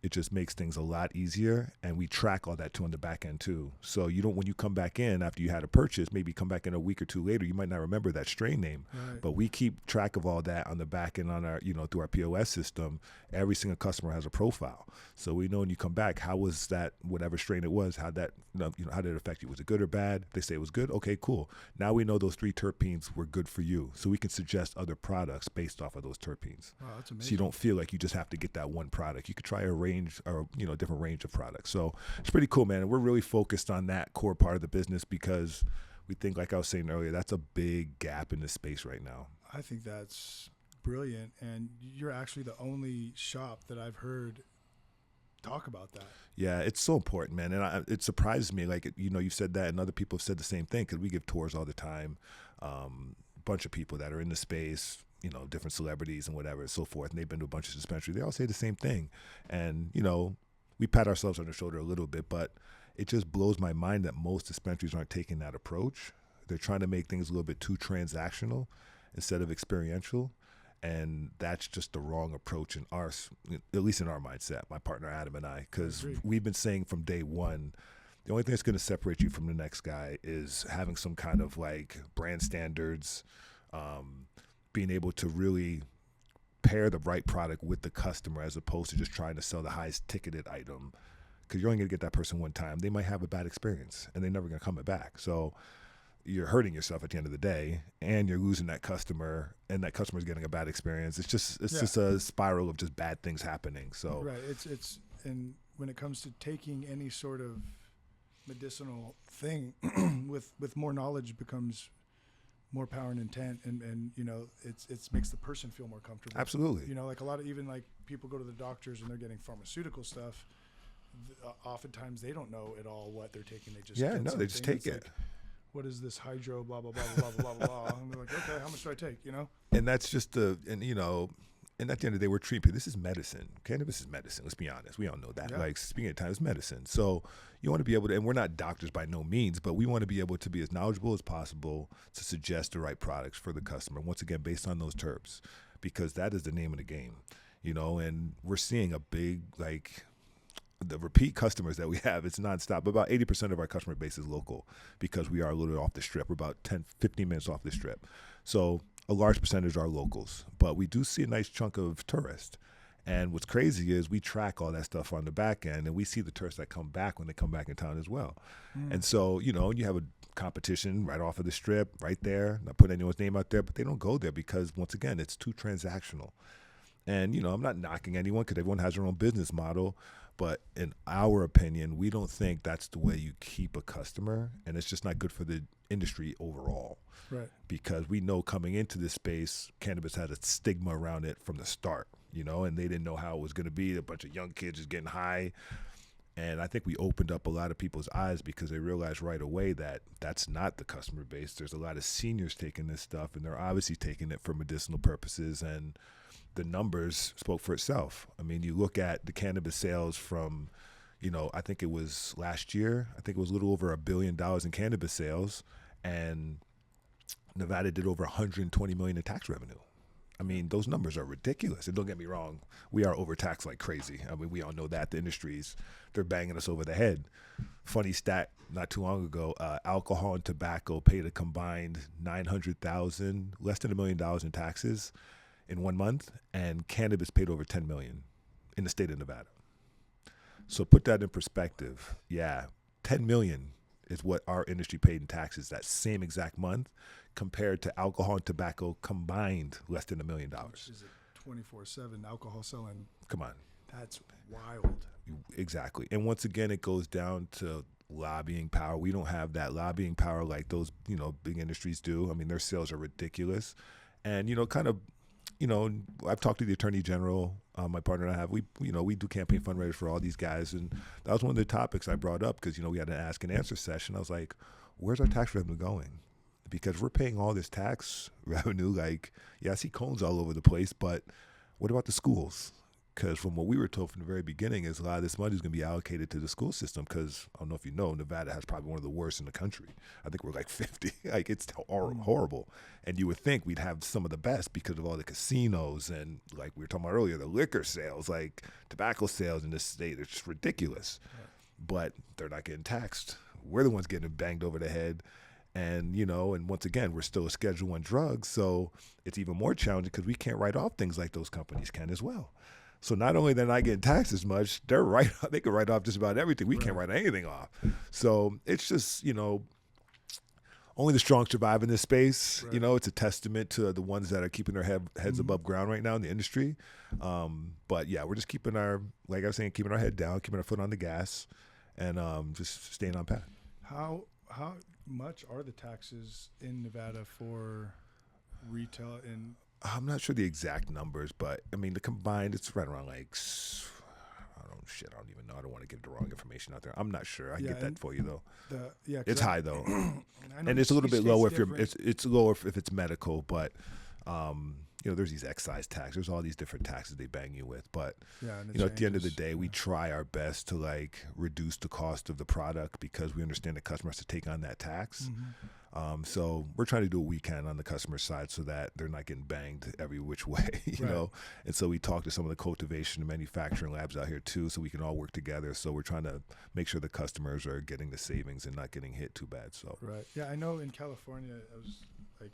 It just makes things a lot easier, and we track all that too on the back end too. So when you come back in after you had a purchase, maybe come back in a week or 2 later, you might not remember that strain name, but we keep track of all that on the back end on our, through our POS system. Every single customer has a profile, so we know when you come back, how was that, whatever strain it was, how that, how did it affect you? Was it good or bad? If they say it was good, okay, cool. Now we know those 3 terpenes were good for you, so we can suggest other products based off of those terpenes. Wow, that's amazing. So you don't feel like you just have to get that one product. You could try a range or different range of products. So it's pretty cool, man. And we're really focused on that core part of the business because we think, like I was saying earlier, that's a big gap in this space right now. I think that's brilliant, and you're actually the only shop that I've heard talk about that. Yeah, it's so important, man. And it surprises me, like, you've said that, and other people have said the same thing, because we give tours all the time. Bunch of people that are in the space, different celebrities and whatever and so forth, and they've been to a bunch of dispensaries. They all say the same thing. And, we pat ourselves on the shoulder a little bit, but it just blows my mind that most dispensaries aren't taking that approach. They're trying to make things a little bit too transactional instead of experiential. And that's just the wrong approach at least in our mindset, my partner Adam and I, because we've been saying from day one, the only thing that's going to separate you from the next guy is having some kind of like brand standards, being able to really pair the right product with the customer as opposed to just trying to sell the highest ticketed item, because you're only going to get that person one time. They might have a bad experience and they're never going to come back. So you're hurting yourself at the end of the day, and you're losing that customer, and that customer's getting a bad experience. It's just a spiral of just bad things happening. So right, it's and when it comes to taking any sort of medicinal thing with more knowledge becomes more power and intent, and it's makes the person feel more comfortable. Absolutely. Like a lot of, even like people go to the doctors and they're getting pharmaceutical stuff. Oftentimes they don't know at all what they're taking. They just they just take it. Like, what is this hydro blah blah blah blah blah blah blah? And they're like, okay, how much do I take? And that's just and at the end of the day, we're treating people. This is medicine. Cannabis is medicine. Let's be honest. We all know that. Yeah. Like, speaking of time, it's medicine. So you want to be able to, and we're not doctors by no means, but we want to be able to be as knowledgeable as possible to suggest the right products for the customer. Once again, based on those terps, because that is the name of the game, and we're seeing a big, like, the repeat customers that we have, it's nonstop. About 80% of our customer base is local because we are a little off the strip. We're about 15 minutes off the strip. So a large percentage are locals, but we do see a nice chunk of tourists. And what's crazy is we track all that stuff on the back end, and we see the tourists that come back when they come back in town as well. And so, you have a competition right off of the strip, right there. Not putting anyone's name out there, but they don't go there because, once again, it's too transactional. And, I'm not knocking anyone because everyone has their own business model. But in our opinion, we don't think that's the way you keep a customer, and it's just not good for the industry overall. Right. Because we know coming into this space, cannabis had a stigma around it from the start, and they didn't know how it was going to be. A bunch of young kids just getting high. And I think we opened up a lot of people's eyes because they realized right away that that's not the customer base. There's a lot of seniors taking this stuff, and they're obviously taking it for medicinal purposes, and the numbers spoke for itself. I mean, you look at the cannabis sales from, I think it was last year, I think it was a little over $1 billion in cannabis sales, and Nevada did over $120 million in tax revenue. I mean, those numbers are ridiculous. And don't get me wrong, we are overtaxed like crazy. I mean, we all know that. The industries, they're banging us over the head. Funny stat, not too long ago, alcohol and tobacco paid a combined $900,000, less than $1 million in taxes in 1 month, and cannabis paid over $10 million in the state of Nevada. So put that in perspective. Yeah, $10 million is what our industry paid in taxes that same exact month, compared to alcohol and tobacco combined less than $1 million. Which is a 24/7 alcohol selling. Come on. That's wild. Exactly. And once again, it goes down to lobbying power. We don't have that lobbying power like those, big industries do. I mean, their sales are ridiculous. And, I've talked to the Attorney General, my partner and I have. We do campaign fundraisers for all these guys. And that was one of the topics I brought up because, we had an ask and answer session. I was like, where's our tax revenue going? Because we're paying all this tax revenue. Like, yeah, I see cones all over the place, but what about the schools? Because from what we were told from the very beginning is a lot of this money is going to be allocated to the school system because, I don't know if you know, Nevada has probably one of the worst in the country. I think we're like 50. Like, it's horrible. And you would think we'd have some of the best because of all the casinos and, like we were talking about earlier, the liquor sales, like tobacco sales in this state. It's just ridiculous. Right. But they're not getting taxed. We're the ones getting banged over the head. And, and once again, we're still a Schedule I drug, so it's even more challenging because we can't write off things like those companies can as well. So not only they're not getting taxed as much, they can write off just about everything. We can't write anything off. So it's just, only the strong survive in this space. Right. It's a testament to the ones that are keeping their heads above ground right now in the industry. But yeah, we're just keeping like I was saying, keeping our head down, keeping our foot on the gas, and just staying on path. How much are the taxes in Nevada for retail? And I'm not sure the exact numbers, but I mean the combined, it's right around like I don't even know. I don't want to get the wrong information out there. I'm not sure. I can get that for you though. It's high though, and it's a little bit lower if it's lower if it's medical, but there's these excise taxes. There's all these different taxes they bang you with. But, at the end of the day, we try our best to, reduce the cost of the product because we understand the customer has to take on that tax. Mm-hmm. So we're trying to do what we can on the customer side so that they're not getting banged every which way, you know. And so we talk to some of the cultivation and manufacturing labs out here, too, so we can all work together. So we're trying to make sure the customers are getting the savings and not getting hit too bad. So Yeah, I know in California, it was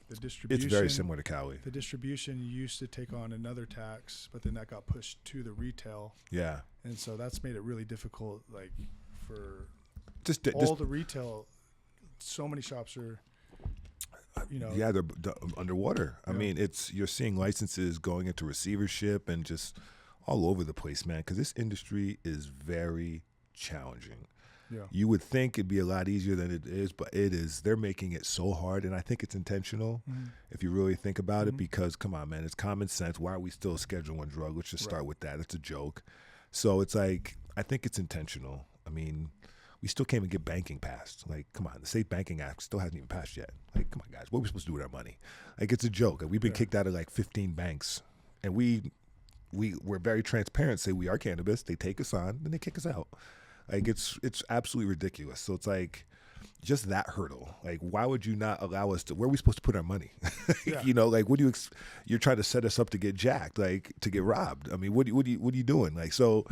the distribution. It's very similar to Cali. The distribution used to take on another tax, but then that got pushed to the retail. Yeah. And so that's made it really difficult, for all the retail. So many shops are, Yeah, they're underwater. Yeah. I mean, you're seeing licenses going into receivership and just all over the place, man, because this industry is very challenging. Yeah. You would think it'd be a lot easier than it is, but it is. They're making it so hard, and I think it's intentional if you really think about it, because, come on, man, it's common sense. Why are we still a Schedule I drug? Let's just start with that. It's a joke. So it's I think it's intentional. I mean, we still can't even get banking passed. Come on, the Safe Banking Act still hasn't even passed yet. Come on, guys, what are we supposed to do with our money? It's a joke. We've been kicked out of 15 banks, and we're very transparent, say we are cannabis. They take us on, then they kick us out. It's absolutely ridiculous. So it's just that hurdle. Why would you not allow us to? Where are we supposed to put our money? What do you? You're trying to set us up to get jacked, to get robbed. I mean, what are you doing? So,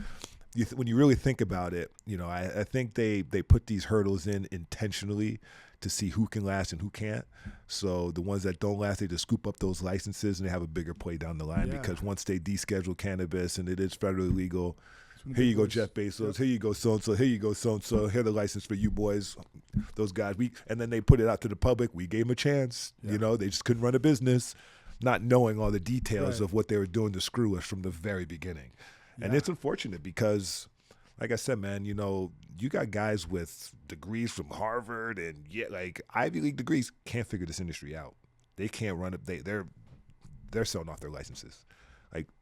when you really think about it, I think they put these hurdles in intentionally to see who can last and who can't. So the ones that don't last, they just scoop up those licenses and they have a bigger play down the line, because once they deschedule cannabis and it is federally legal. Here you go, Jeff Bezos. Yep. Here you go, so-and-so. Here you go, so-and-so. Here the license for you boys, those guys. And then they put it out to the public. We gave them a chance. Yeah. They just couldn't run a business, not knowing all the details of what they were doing to screw us from the very beginning. Yeah. And it's unfortunate because, like I said, man, you got guys with degrees from Harvard and Ivy League degrees can't figure this industry out. They can't run it. They're selling off their licenses.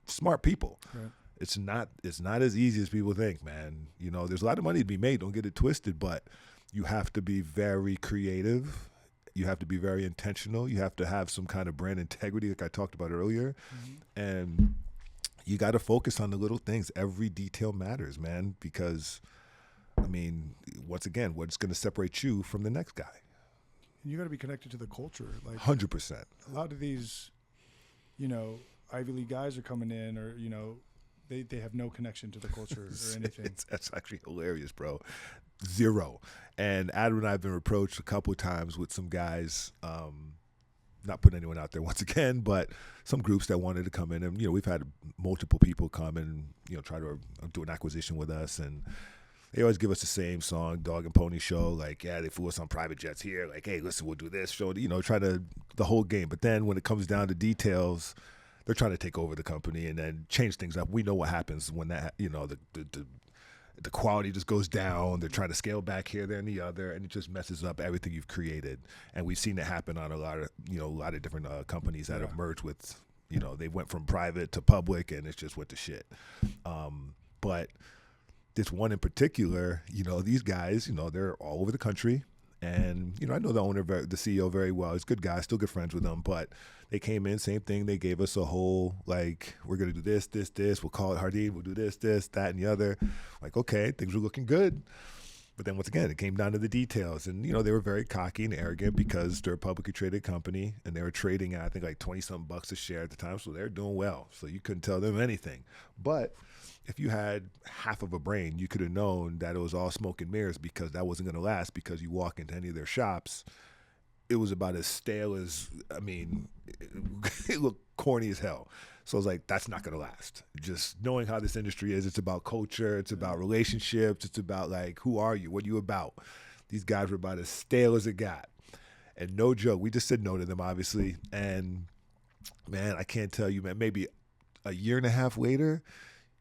Smart people. Right. It's not as easy as people think, man. There's a lot of money to be made. Don't get it twisted, but you have to be very creative. You have to be very intentional. You have to have some kind of brand integrity, like I talked about earlier. Mm-hmm. And you got to focus on the little things. Every detail matters, man, because, I mean, once again, what's going to separate you from the next guy? You got to be connected to the culture. 100%. A lot of these, Ivy League guys are coming in, or they have no connection to the culture or anything. That's actually hilarious, bro. Zero. And Adam and I have been approached a couple of times with some guys, not putting anyone out there once again, but some groups that wanted to come in, and we've had multiple people come and try to do an acquisition with us, and they always give us the same song, Dog and Pony Show. Like, yeah, they flew us on private jets here. Like, hey, listen, we'll do this show. Try to the whole game. But then when it comes down to details, they're trying to take over the company and then change things up. We know what happens when that the quality just goes down. They're trying to scale back here, there, and the other, and it just messes up everything you've created. And we've seen it happen on a lot of different companies that have merged with, they went from private to public, and it just went to shit. But this one in particular, these guys, they're all over the country. And, I know the owner, the CEO very well. He's a good guy, still good friends with him. But they came in, same thing. They gave us a whole, like, we're going to do this. We'll call it Jardine. We'll do this, that, and the other. Like, okay, things were looking good. But then once again, it came down to the details. And, they were very cocky and arrogant because they're a publicly traded company. And they were trading at, I think, like 20-something bucks a share at the time. So they're doing well. So you couldn't tell them anything. But if you had half of a brain, you could have known that it was all smoke and mirrors, because that wasn't going to last, because you walk into any of their shops, it was about as stale as, it looked corny as hell. So I was like, that's not going to last. Just knowing how this industry is, it's about culture, it's about relationships, it's about, like, who are you? What are you about? These guys were about as stale as it got. And no joke, we just said no to them, obviously. And, man, I can't tell you, man, maybe a year and a half later,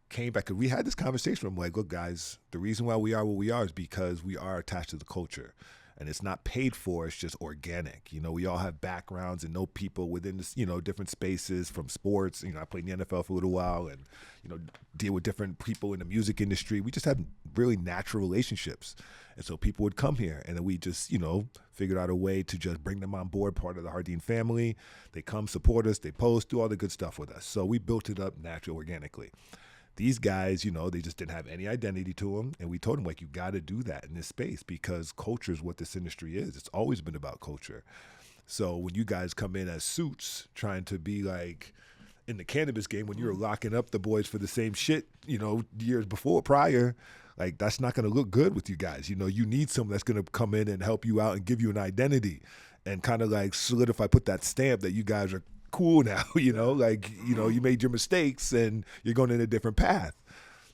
came back, and we had this conversation. I'm like, look, guys, the reason why we are what we are is because we are attached to the culture, and it's not paid for. It's just organic. We all have backgrounds and know people within this, different spaces from sports. I played in the NFL for a little while, and, deal with different people in the music industry. We just had really natural relationships. And so people would come here, and then we just, figured out a way to just bring them on board, part of the Jardine family. They come support us, they post, do all the good stuff with us. So we built it up naturally, organically. These guys, they just didn't have any identity to them. And we told them, like, you got to do that in this space, because culture is what this industry is. It's always been about culture. So when you guys come in as suits, trying to be like in the cannabis game, when you were locking up the boys for the same shit, years prior, like, that's not going to look good with you guys. You need someone that's going to come in and help you out and give you an identity and kind of like solidify, put that stamp that you guys are cool now, you made your mistakes and you're going in a different path.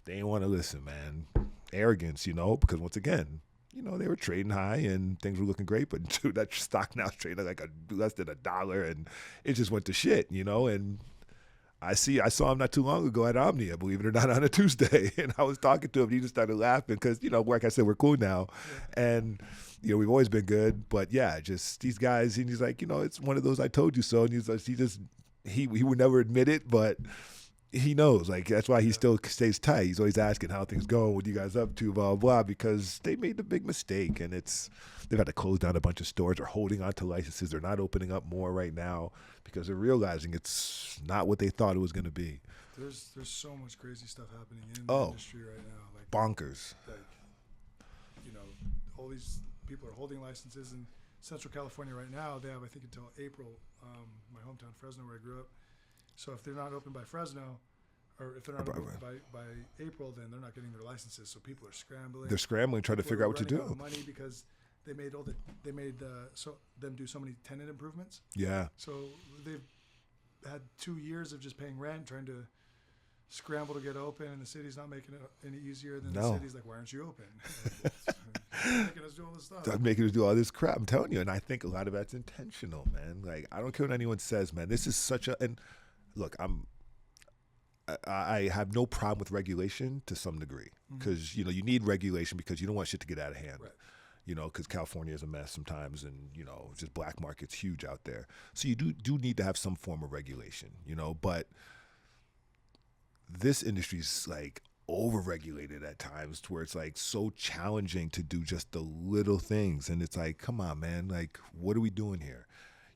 They ain't want to listen, man. Arrogance, because once again, they were trading high and things were looking great, but dude, that stock now is trading like less than $1, and it just went to shit, and I saw him not too long ago at Omnia, believe it or not, on a Tuesday, and I was talking to him, and he just started laughing because, like I said, we're cool now, and we've always been good, but yeah, just these guys, and he's like, it's one of those I told you so, and he's like, he would never admit it, but he knows, like, that's why he still stays tight. He's always asking how things go, what you guys up to, blah, blah, because they made the big mistake, and they've had to close down a bunch of stores. They're holding on to licenses. They're not opening up more right now because they're realizing it's not what they thought it was going to be. There's so much crazy stuff happening in the industry right now. Like, bonkers. Like, all these people are holding licenses in Central California right now. They have, I think, until April, my hometown, Fresno, where I grew up. So if they're not open by Fresno, or if they're not open by April, then they're not getting their licenses. So people are scrambling. They're scrambling, trying to figure out what to do. Out of money because they made them do so many tenant improvements. Yeah. So they've had 2 years of just paying rent, trying to scramble to get open, and the city's not making it any easier. Than the city's like, why aren't you open? Making us do all this stuff. They're making us do all this crap. I'm telling you, and I think a lot of that's intentional, man. Like, I don't care what anyone says, man. This is such a, and look, I have no problem with regulation to some degree, because you need regulation because you don't want shit to get out of hand. Right. Because California is a mess sometimes, and just black market's huge out there. So you do need to have some form of regulation, but this industry's like over-regulated at times, to where it's like so challenging to do just the little things, and it's like, come on, man, like, what are we doing here?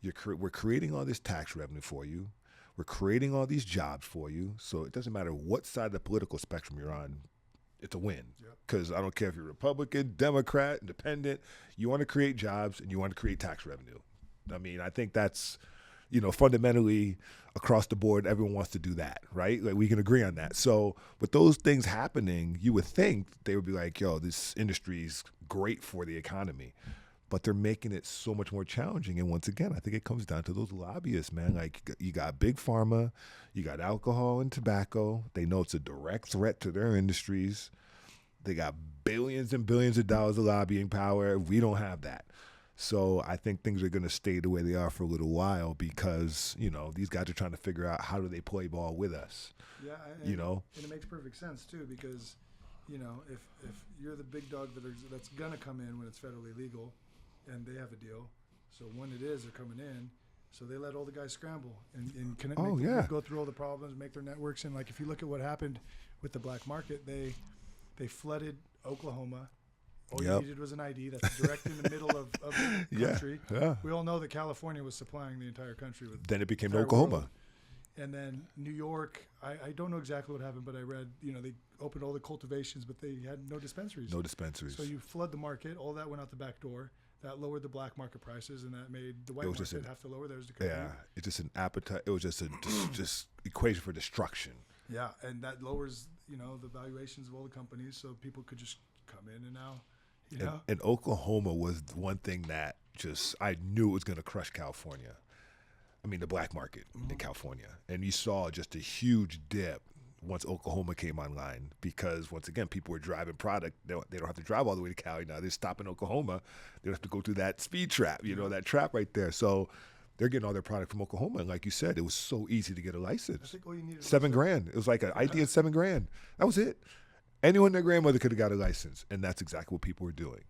We're creating all this tax revenue for you. We're creating all these jobs for you. So it doesn't matter what side of the political spectrum you're on, it's a win. Because I don't care if you're Republican, Democrat, Independent, you want to create jobs and you want to create tax revenue. I mean, I think that's fundamentally across the board, everyone wants to do that, right? Like we can agree on that. So with those things happening, you would think they would be like, yo, this industry is great for the economy. But they're making it so much more challenging. And once again, I think it comes down to those lobbyists, man. Like you got big pharma, you got alcohol and tobacco. They know it's a direct threat to their industries. They got billions and billions of dollars of lobbying power. We don't have that. So I think things are going to stay the way they are for a little while because, these guys are trying to figure out how do they play ball with us. Yeah, and it makes perfect sense, too, because, if you're the big dog that's going to come in when it's federally legal, and they have a deal. So when it is, they're coming in. So they let all the guys scramble and go through all the problems, make their networks. And like if you look at what happened with the black market, they flooded Oklahoma. All you needed was an ID. That's direct in the middle of the country. Yeah. We all know that California was supplying the entire country with. Then it became Oklahoma. World. And then New York, I don't know exactly what happened, but I read, they opened all the cultivations, but they had no dispensaries. No dispensaries. So you flood the market. All that went out the back door. That lowered the black market prices, and that made the white market have to lower theirs to compete. Yeah, it's just an appetite. It was just a just equation for destruction. Yeah, and that lowers, the valuations of all the companies, so people could just come in and now, And Oklahoma was one thing that I knew it was going to crush California. I mean, the black market in California. And you saw just a huge dip once Oklahoma came online because, once again, people were driving product. They don't have to drive all the way to Cali now. They stop in Oklahoma. They don't have to go through that speed trap, that trap right there. So they're getting all their product from Oklahoma. And like you said, it was so easy to get a license. I think all you needed was $7,000. It was like an ID of $7,000. That was it. Anyone and their grandmother could have got a license. And that's exactly what people were doing.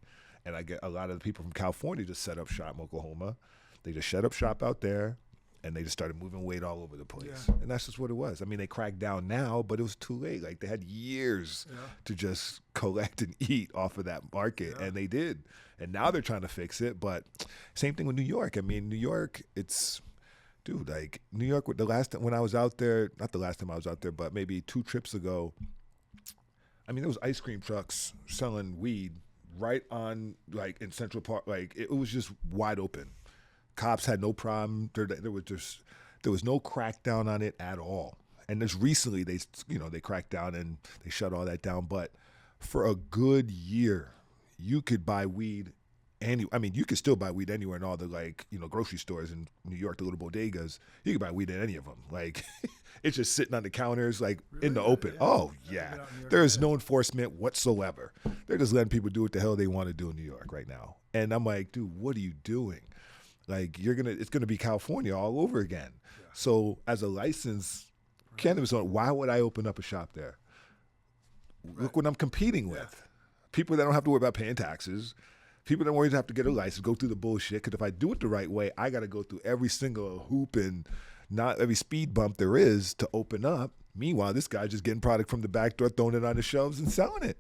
And I get a lot of the people from California just set up shop in Oklahoma. They just set up shop out there. And they just started moving weight all over the place. Yeah. And that's just what it was. I mean, they cracked down now, but it was too late. Like, they had years to just collect and eat off of that market, and they did. And now they're trying to fix it, but same thing with New York. I mean, New York, New York, the last time when I was out there, not the last time I was out there, but maybe 2 trips ago, I mean, there was ice cream trucks selling weed right on, like, in Central Park. Like, it was just wide open. Cops had no problem. There was no crackdown on it at all. And just recently they cracked down and they shut all that down. But for a good year, you could buy weed. You could still buy weed anywhere in all the grocery stores in New York, the little bodegas. You could buy weed in any of them. Like it's just sitting on the counters, like in the open. Yeah. Oh yeah, there is no enforcement whatsoever. They're just letting people do what the hell they want to do in New York right now. And I'm like, dude, what are you doing? Like it's gonna be California all over again. Yeah. So as a licensed cannabis owner, why would I open up a shop there? Right. Look what I'm competing with. Yeah. People that don't have to worry about paying taxes. People that don't have to get a license, go through the bullshit. Because if I do it the right way, I got to go through every single hoop and not every speed bump there is to open up. Meanwhile, this guy's just getting product from the back door, throwing it on the shelves and selling it,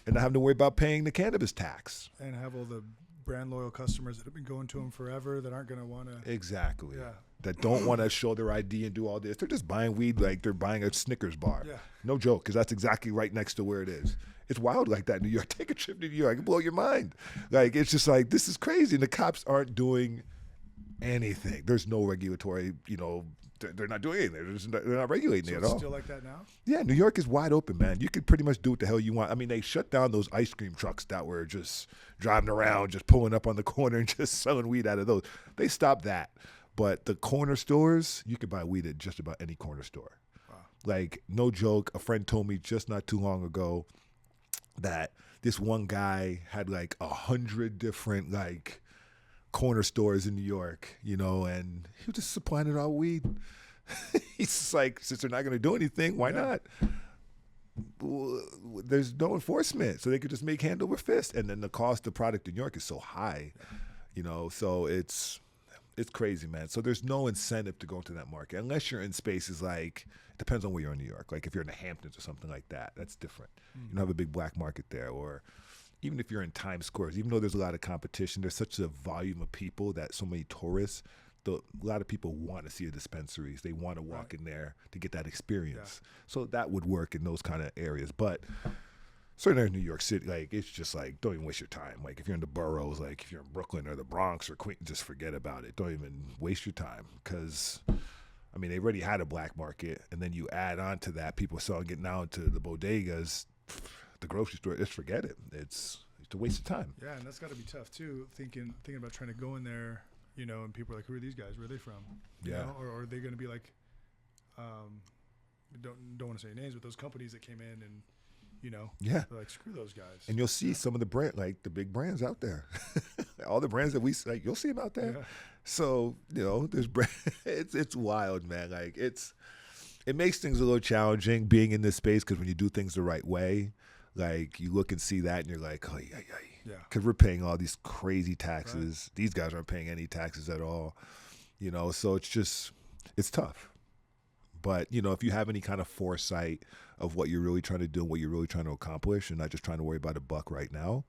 and not having to worry about paying the cannabis tax. And have all the brand loyal customers that have been going to them forever that aren't going to want to. Exactly. Yeah. That don't want to show their ID and do all this. They're just buying weed like they're buying a Snickers bar. Yeah. No joke, because that's exactly right next to where it is. It's wild like that in New York. Take a trip to New York. It'll blow your mind. Like, it's just like, this is crazy. And the cops aren't doing anything. There's no regulatory, they're not doing anything. They're not regulating it at all. Still like that now? Yeah, New York is wide open, man. You could pretty much do what the hell you want. I mean, they shut down those ice cream trucks that were just driving around, just pulling up on the corner and just selling weed out of those. They stopped that. But the corner stores, you can buy weed at just about any corner store. Wow. Like, no joke, a friend told me just not too long ago that this one guy had like 100 different like corner stores in New York, and he was just supplying it all weed. He's just like, since they're not going to do anything, why not? There's no enforcement, so they could just make hand over fist. And then the cost of product in New York is so high, so it's crazy, man. So there's no incentive to go into that market unless you're in spaces like, it depends on where you're in New York. Like if you're in the Hamptons or something like that, that's different. Mm-hmm. You don't have a big black market there. Or even if you're in Times Square, even though there's a lot of competition, there's such a volume of people that so many tourists, a lot of people want to see the dispensaries. They want to walk in there to get that experience. Yeah. So that would work in those kind of areas. But certain areas in New York City, like it's just like don't even waste your time. Like if you're in the boroughs, like if you're in Brooklyn or the Bronx or Queens, just forget about it. Don't even waste your time because I mean they already had a black market, and then you add on to that people selling it now to the bodegas, the grocery store. Just forget it. It's a waste of time. Yeah, and that's got to be tough too. Thinking about trying to go in there, you know, and people are like, "Who are these guys? Where are they from?" You know? Or are they going to be like, don't want to say names, but those companies that came in and, you know, yeah, they're like, screw those guys. And you'll see some of the brand, like the big brands out there, all the brands that we like, you'll see them out there. Yeah. So you know, there's it's wild, man. Like it makes things a little challenging being in this space because when you do things the right way, like you look and see that and you're like, oh yeah. Because we're paying all these crazy taxes. Right. These guys aren't paying any taxes at all. You know, so it's tough. But, you know, if you have any kind of foresight of what you're really trying to do and what you're really trying to accomplish and not just trying to worry about a buck right now,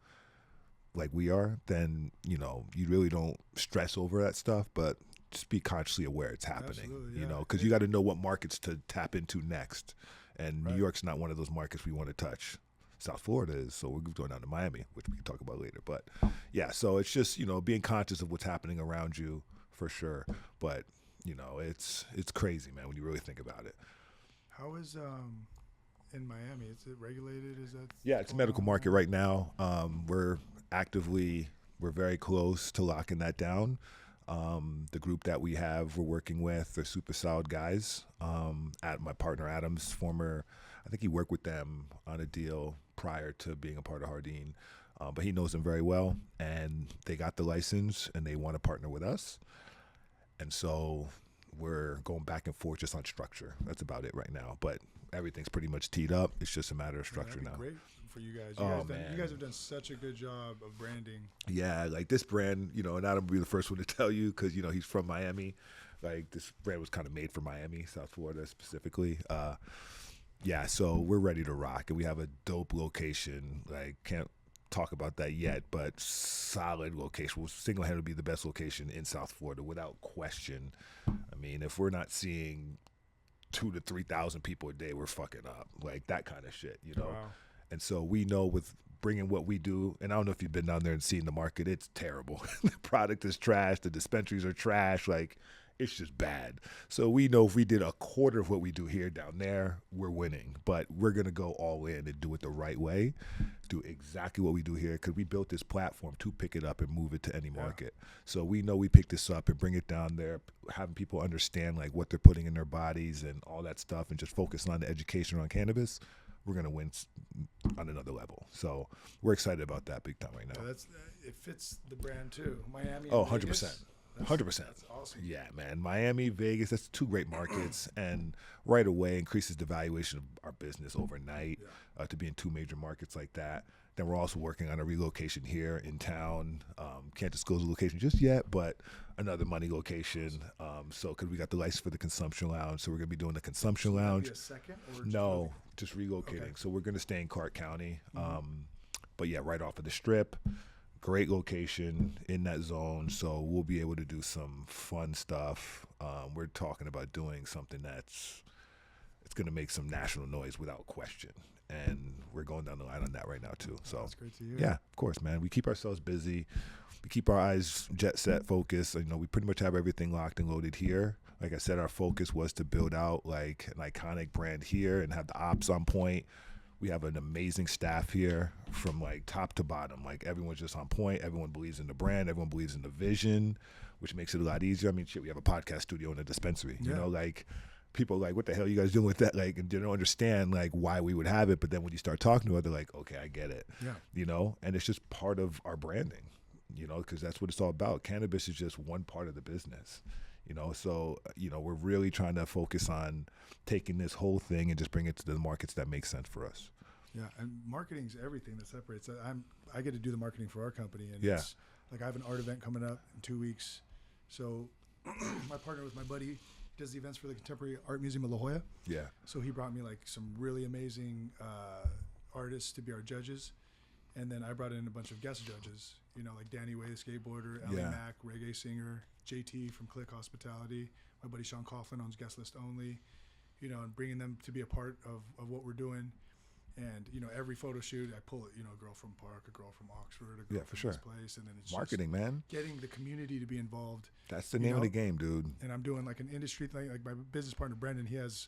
like we are, then, you know, you really don't stress over that stuff, but just be consciously aware it's happening, you know, because you got to know what markets to tap into next. And New York's not one of those markets we want to touch. South Florida is, so we're going down to Miami, which we can talk about later. But, yeah, so it's just, you know, being conscious of what's happening around you for sure. But, you know, it's crazy, man, when you really think about it. How is in Miami? Is it regulated? Is that? Yeah, it's a medical market right now. We're very close to locking that down. The group that we have, we're working with, they're super solid guys. At my partner Adam's I think he worked with them on a deal prior to being a part of Jardine, but he knows them very well, and they got the license, and they want to partner with us. And so we're going back and forth just on structure. That's about it right now. But everything's pretty much teed up. It's just a matter of structure now. Great for you guys. You guys have done such a good job of branding. Yeah, like this brand, you know, and Adam will be the first one to tell you because, you know, he's from Miami. Like this brand was kind of made for Miami, South Florida specifically. Yeah, so we're ready to rock. And we have a dope location. Like, can't talk about that yet, but solid location. Will single-handedly be the best location in South Florida without question. I mean, if we're not seeing 2,000 to 3,000 people a day, we're fucking up. Like that kind of shit, you know. Wow. And so we know with bringing what we do, and I don't know if you've been down there and seen the market, it's terrible. The product is trash. The dispensaries are trash. Like it's just bad. So we know if we did a quarter of what we do here down there, we're winning. But we're going to go all in and do it the right way, do exactly what we do here because we built this platform to pick it up and move it to any market. So we know we pick this up and bring it down there, having people understand like what they're putting in their bodies and all that stuff and just focus on the education on cannabis. We're going to win on another level. So we're excited about that big time right now. Yeah, it fits the brand too. Miami. Oh, 100%. 100%. That's awesome. Yeah, man. Miami, Vegas, that's two great markets. And right away increases the valuation of our business overnight to be in two major markets like that. Then we're also working on a relocation here in town. Can't disclose the location just yet, but another money location. So because we got the license for the consumption lounge. So we're going to be doing the consumption lounge. A second or no, just relocating. Okay. So we're going to stay in Clark County. But yeah, right off of the strip. Great location in that zone, so we'll be able to do some fun stuff. We're talking about doing something it's going to make some national noise without question, and we're going down the line on that right now too. So that's great to hear. Yeah, of course, man. We keep ourselves busy. We keep our eyes jet set, focused. You know, we pretty much have everything locked and loaded here. Like I said, our focus was to build out like an iconic brand here and have the ops on point. We have an amazing staff here from like top to bottom. Like everyone's just on point. Everyone believes in the brand. Everyone believes in the vision, which makes it a lot easier. I mean, shit, we have a podcast studio in a dispensary. You know, like people are like, what the hell are you guys doing with that? Like, and they don't understand like why we would have it. But then when you start talking to them, they're like, okay, I get it. Yeah. You know, and it's just part of our branding, you know, because that's what it's all about. Cannabis is just one part of the business. You know, so, you know, we're really trying to focus on taking this whole thing and just bring it to the markets that make sense for us. Yeah, and marketing's everything that separates. I get to do the marketing for our company, and it's like I have an art event coming up in 2 weeks. So my partner with my buddy does the events for the Contemporary Art Museum of La Jolla. Yeah. So he brought me like some really amazing artists to be our judges, and then I brought in a bunch of guest judges. You know, like Danny Way, the skateboarder, Ellie Mack, reggae singer, JT from Click Hospitality. My buddy Sean Coughlin owns Guest List Only. You know, and bringing them to be a part of what we're doing. And every photo shoot, I pull it. A girl from Park, a girl from Oxford, a girl Yeah, for from sure. this place, and then it's Marketing, man. just getting the community to be involved. That's the name of the game, dude. And I'm doing like an industry thing. Like my business partner Brendan, he has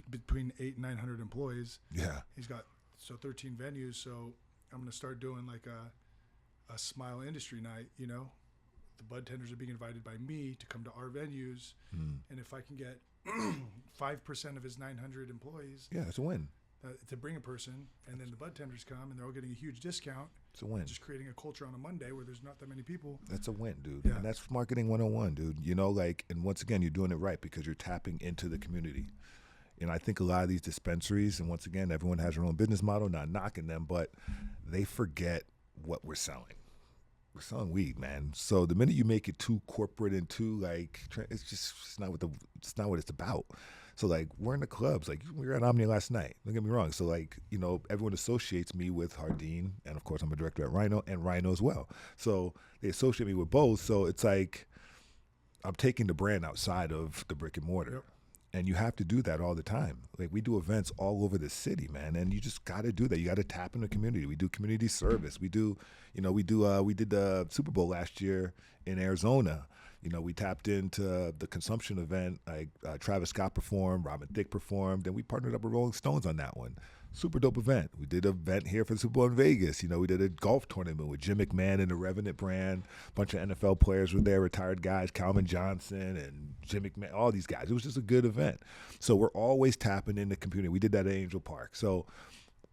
between 800 and 900 employees. Yeah. He's got 13 venues. So I'm gonna start doing like a smile industry night. The bud tenders are being invited by me to come to our venues, and if I can get 5% of his 900 employees, Yeah, it's a win. To bring a person, and then the bud tenders come and they're all getting a huge discount. It's a win. Just creating a culture on a Monday where there's not that many people. That's a win, dude. Yeah. And that's marketing 101, dude. And once again, you're doing it right because you're tapping into the community. And I think a lot of these dispensaries, and once again, everyone has their own business model, not knocking them, but they forget what we're selling. We're selling weed, man. So the minute you make it too corporate and too it's not what it's about. So we're in the clubs. We were at Omnia last night. Don't get me wrong. So everyone associates me with Jardine, and of course I'm a director at Rhino and Rhino as well. So they associate me with both. So it's like I'm taking the brand outside of the brick and mortar. Yep. And you have to do that all the time. We do events all over the city, man, and you just got to do that. You got to tap in the community. We do community service. We did the Super Bowl last year in Arizona. We tapped into the consumption event. Travis Scott performed, Robin Thicke performed, and we partnered up with Rolling Stones on that one. Super dope event. We did an event here for the Super Bowl in Vegas. We did a golf tournament with Jim McMahon and the Revenant brand. A bunch of NFL players were there, retired guys, Calvin Johnson and Jim McMahon, all these guys. It was just a good event. So we're always tapping in the community. We did that at Angel Park. So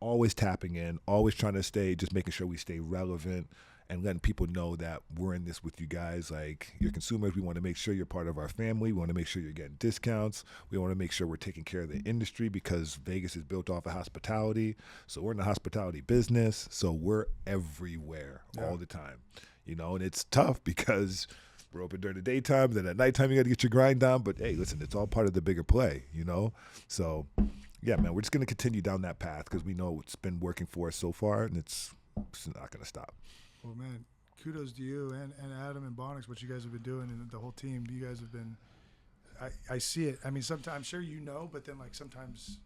always tapping in, always trying to just making sure we stay relevant and letting people know that we're in this with you guys. Your consumers, we want to make sure you're part of our family. We want to make sure you're getting discounts. We want to make sure we're taking care of the industry because Vegas is built off of hospitality. So we're in the hospitality business. So we're everywhere all the time, and it's tough because we're open during the daytime. Then at nighttime, you got to get your grind on. But hey, listen, it's all part of the bigger play, So yeah, man, we're just going to continue down that path because we know it's been working for us so far and it's not going to stop. Well, man, kudos to you and Adam and Bonix, what you guys have been doing, and the whole team. You guys have been, I see it. I mean, sometimes, I'm sure but then sometimes,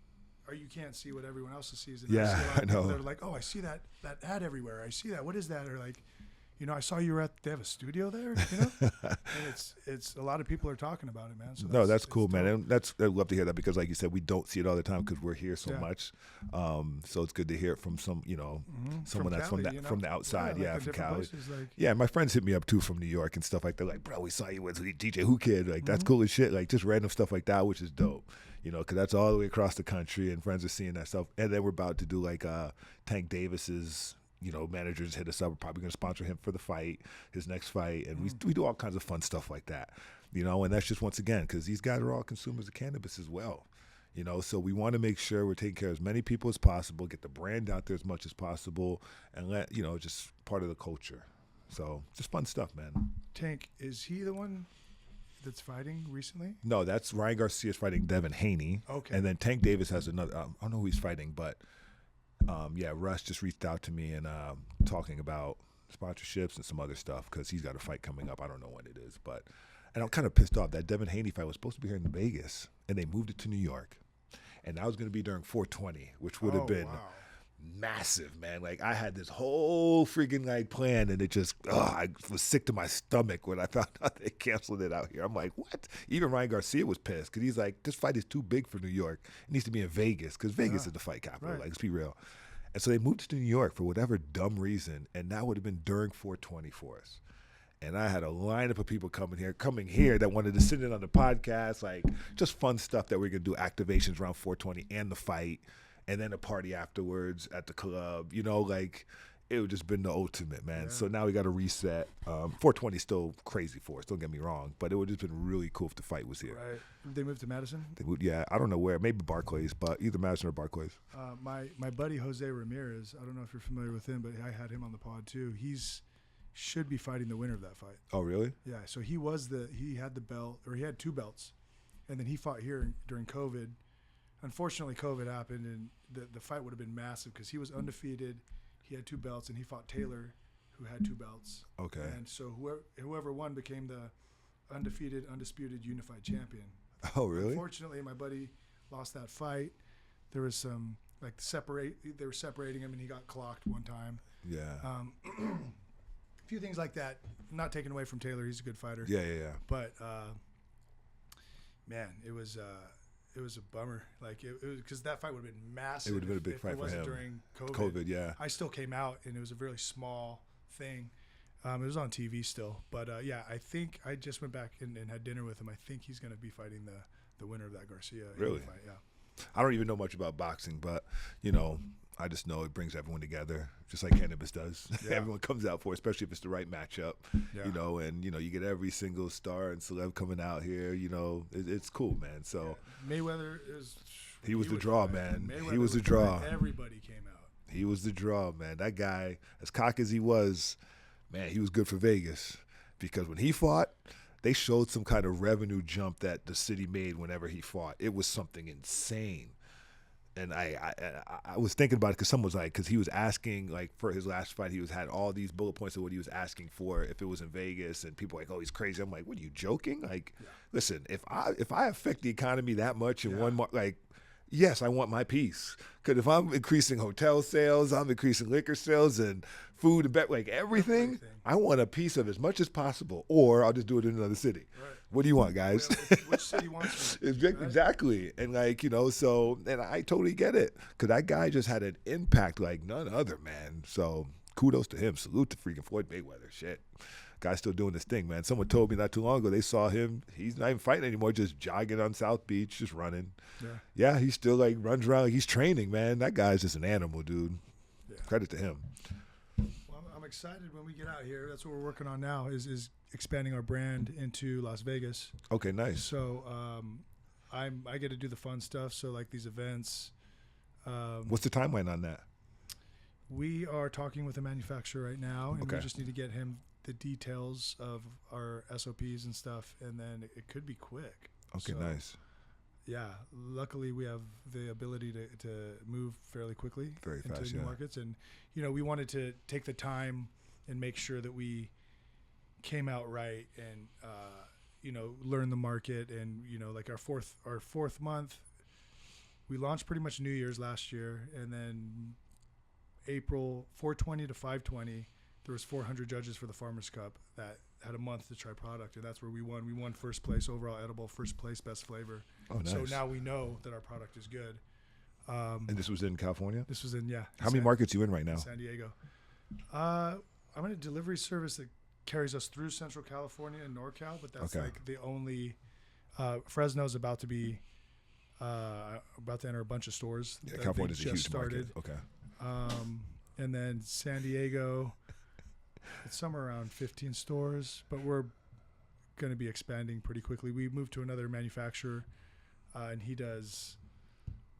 or you can't see what everyone else sees. And Yeah, I know. They're like, oh, I see that ad everywhere. I see that. What is that? Or I saw you were they have a studio there, and it's a lot of people are talking about it, man. So that's cool, man. And I'd love to hear that because, like you said, we don't see it all the time because we're here so much. So it's good to hear it from someone that's Cali, from the outside, from Cali. Places, yeah, my friends hit me up too from New York and stuff like that. Like, bro, we saw you with DJ Who Kid. That's cool as shit. Just random stuff like that, which is dope. Because that's all the way across the country, and friends are seeing that stuff. And then we're about to do Tank Davis's. Managers hit us up. We're probably going to sponsor him for the fight, his next fight. And we do all kinds of fun stuff like that, and that's just once again, because these guys are all consumers of cannabis as well, so we want to make sure we're taking care of as many people as possible, get the brand out there as much as possible, and let, just part of the culture. So just fun stuff, man. Tank, is he the one that's fighting recently? No, that's Ryan Garcia's fighting Devin Haney. Okay. And then Tank Davis has another, I don't know who he's fighting, but Russ just reached out to me and talking about sponsorships and some other stuff because he's got a fight coming up. I don't know when it is, and I'm kind of pissed off that Devin Haney fight was supposed to be here in Vegas, and they moved it to New York, and that was going to be during 420, which would have been massive, man. I had this whole freaking plan, and it just I was sick to my stomach when I found out they canceled it out here. I'm like, what? Even Ryan Garcia was pissed because he's like, this fight is too big for New York. It needs to be in Vegas because Vegas is the fight capital. Right. Let's be real. And so they moved it to New York for whatever dumb reason, and that would have been during 420 for us. And I had a lineup of people coming here that wanted to sit in on the podcast, just fun stuff that we're going to do, activations around 420 and the fight, and then a party afterwards at the club. It would just been the ultimate, man. Yeah. So now we got to reset. 420 is still crazy for us, don't get me wrong, but it would have been really cool if the fight was here. Right. They moved to Madison? I don't know where. Maybe Barclays, but either Madison or Barclays. My buddy Jose Ramirez, I don't know if you're familiar with him, but I had him on the pod too. Should be fighting the winner of that fight. Oh, really? Yeah, so he had the belt, or he had 2 belts, and then he fought here during COVID. Unfortunately, COVID happened, and the fight would have been massive because he was undefeated. He had 2 belts, and he fought Taylor, who had 2 belts. Okay. And so whoever won became the undisputed, unified champion. Oh, really? Unfortunately, my buddy lost that fight. There was some like they were separating him, and he got clocked one time. Yeah. A few things like that. Not taken away from Taylor; he's a good fighter. Yeah. But man, it was a bummer. Like it was because that fight would have been massive. It would have been a big fight it for wasn't him during COVID. Yeah. I still came out, and it was a really small thing. It was on TV still, but yeah, I think I just went back and had dinner with him. I think he's going to be fighting the winner of that Garcia Really? fight. Yeah. I don't even know much about boxing, but you know, I just know it brings everyone together, just like cannabis does. Yeah. Everyone comes out for it, especially if it's the right matchup. Yeah. You know, and you know, you get every single star and celeb coming out here. You know, it's cool, man. So Mayweather is. he was the draw, fight. man. Mayweather He was the would draw. fight. Everybody came out. He was the draw, man. That guy, as cocky as he was, man, he was good for Vegas because when he fought, they showed some kind of revenue jump that the city made whenever he fought. It was something insane. And I was thinking about it because someone was like, because he was asking, like, for his last fight, he had all these bullet points of what he was asking for if it was in Vegas, and people were like, oh, he's crazy. I'm like, what, are you joking? Like, listen, if I affect the economy that much in one month, like, yes, I want my piece. Because if I'm increasing hotel sales, I'm increasing liquor sales and food and like everything, I want a piece of as much as possible, or I'll just do it in another city. Right. What do you want, guys? Which city wants me? Exactly. And like, you know, so, and I totally get it. Because that guy just had an impact like none other, man. So kudos to him. Salute to freaking Floyd Mayweather. Shit. Guy's still doing this thing, man. Someone told me not too long ago they saw him. He's not even fighting anymore, just jogging on South Beach, just running. Yeah, he still like runs around. Like he's training, man. That guy's just an animal, dude. Yeah. Credit to him. Well, I'm excited when we get out here. That's what we're working on now is expanding our brand into Las Vegas. Okay, nice. So I get to do the fun stuff. So like these events. What's the timeline on that? We are talking with a manufacturer right now, and we just need to get him the details of our SOPs and stuff, and then it could be quick. Okay, so, nice. Yeah, luckily we have the ability to move fairly quickly into new markets, and you know we wanted to take the time and make sure that we came out right and you know learn the market, and you know like our fourth month, we launched pretty much New Year's last year, and then April 420 to 520. There was 400 judges for the Farmers Cup that had a month to try product, and that's where we won. We won first place overall edible, first place best flavor. Oh, nice. So now we know that our product is good. And this was in California? This was in, yeah. How many markets are you in right now? San Diego. I'm in a delivery service that carries us through Central California and NorCal, but that's like the only Fresno's about to enter a bunch of stores. Yeah, California's a huge market. Okay. And then San Diego, it's somewhere around 15 stores, but we're going to be expanding pretty quickly. We moved to another manufacturer, and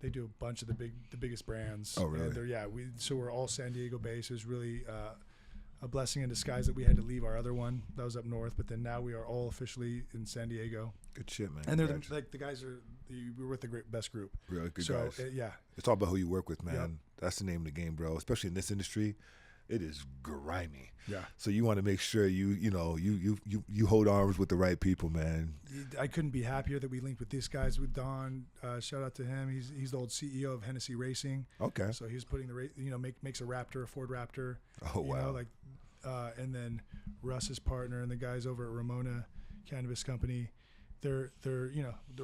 they do a bunch of the biggest brands. Oh, really? So we're all San Diego based. It was really a blessing in disguise that we had to leave our other one that was up north, but then now we are all officially in San Diego. Good shit, man. And they're the guys we're with the best group. Really good guys. Yeah. It's all about who you work with, man. Yep. That's the name of the game, bro. Especially in this industry, it is grimy. Yeah. So you want to make sure you hold arms with the right people, man. I couldn't be happier that we linked with these guys, with Don. Shout out to him. He's the old CEO of Hennessy Racing. Okay. So he's putting makes a Raptor, a Ford Raptor. Oh, wow. And then Russ's partner and the guys over at Ramona Cannabis Company. They're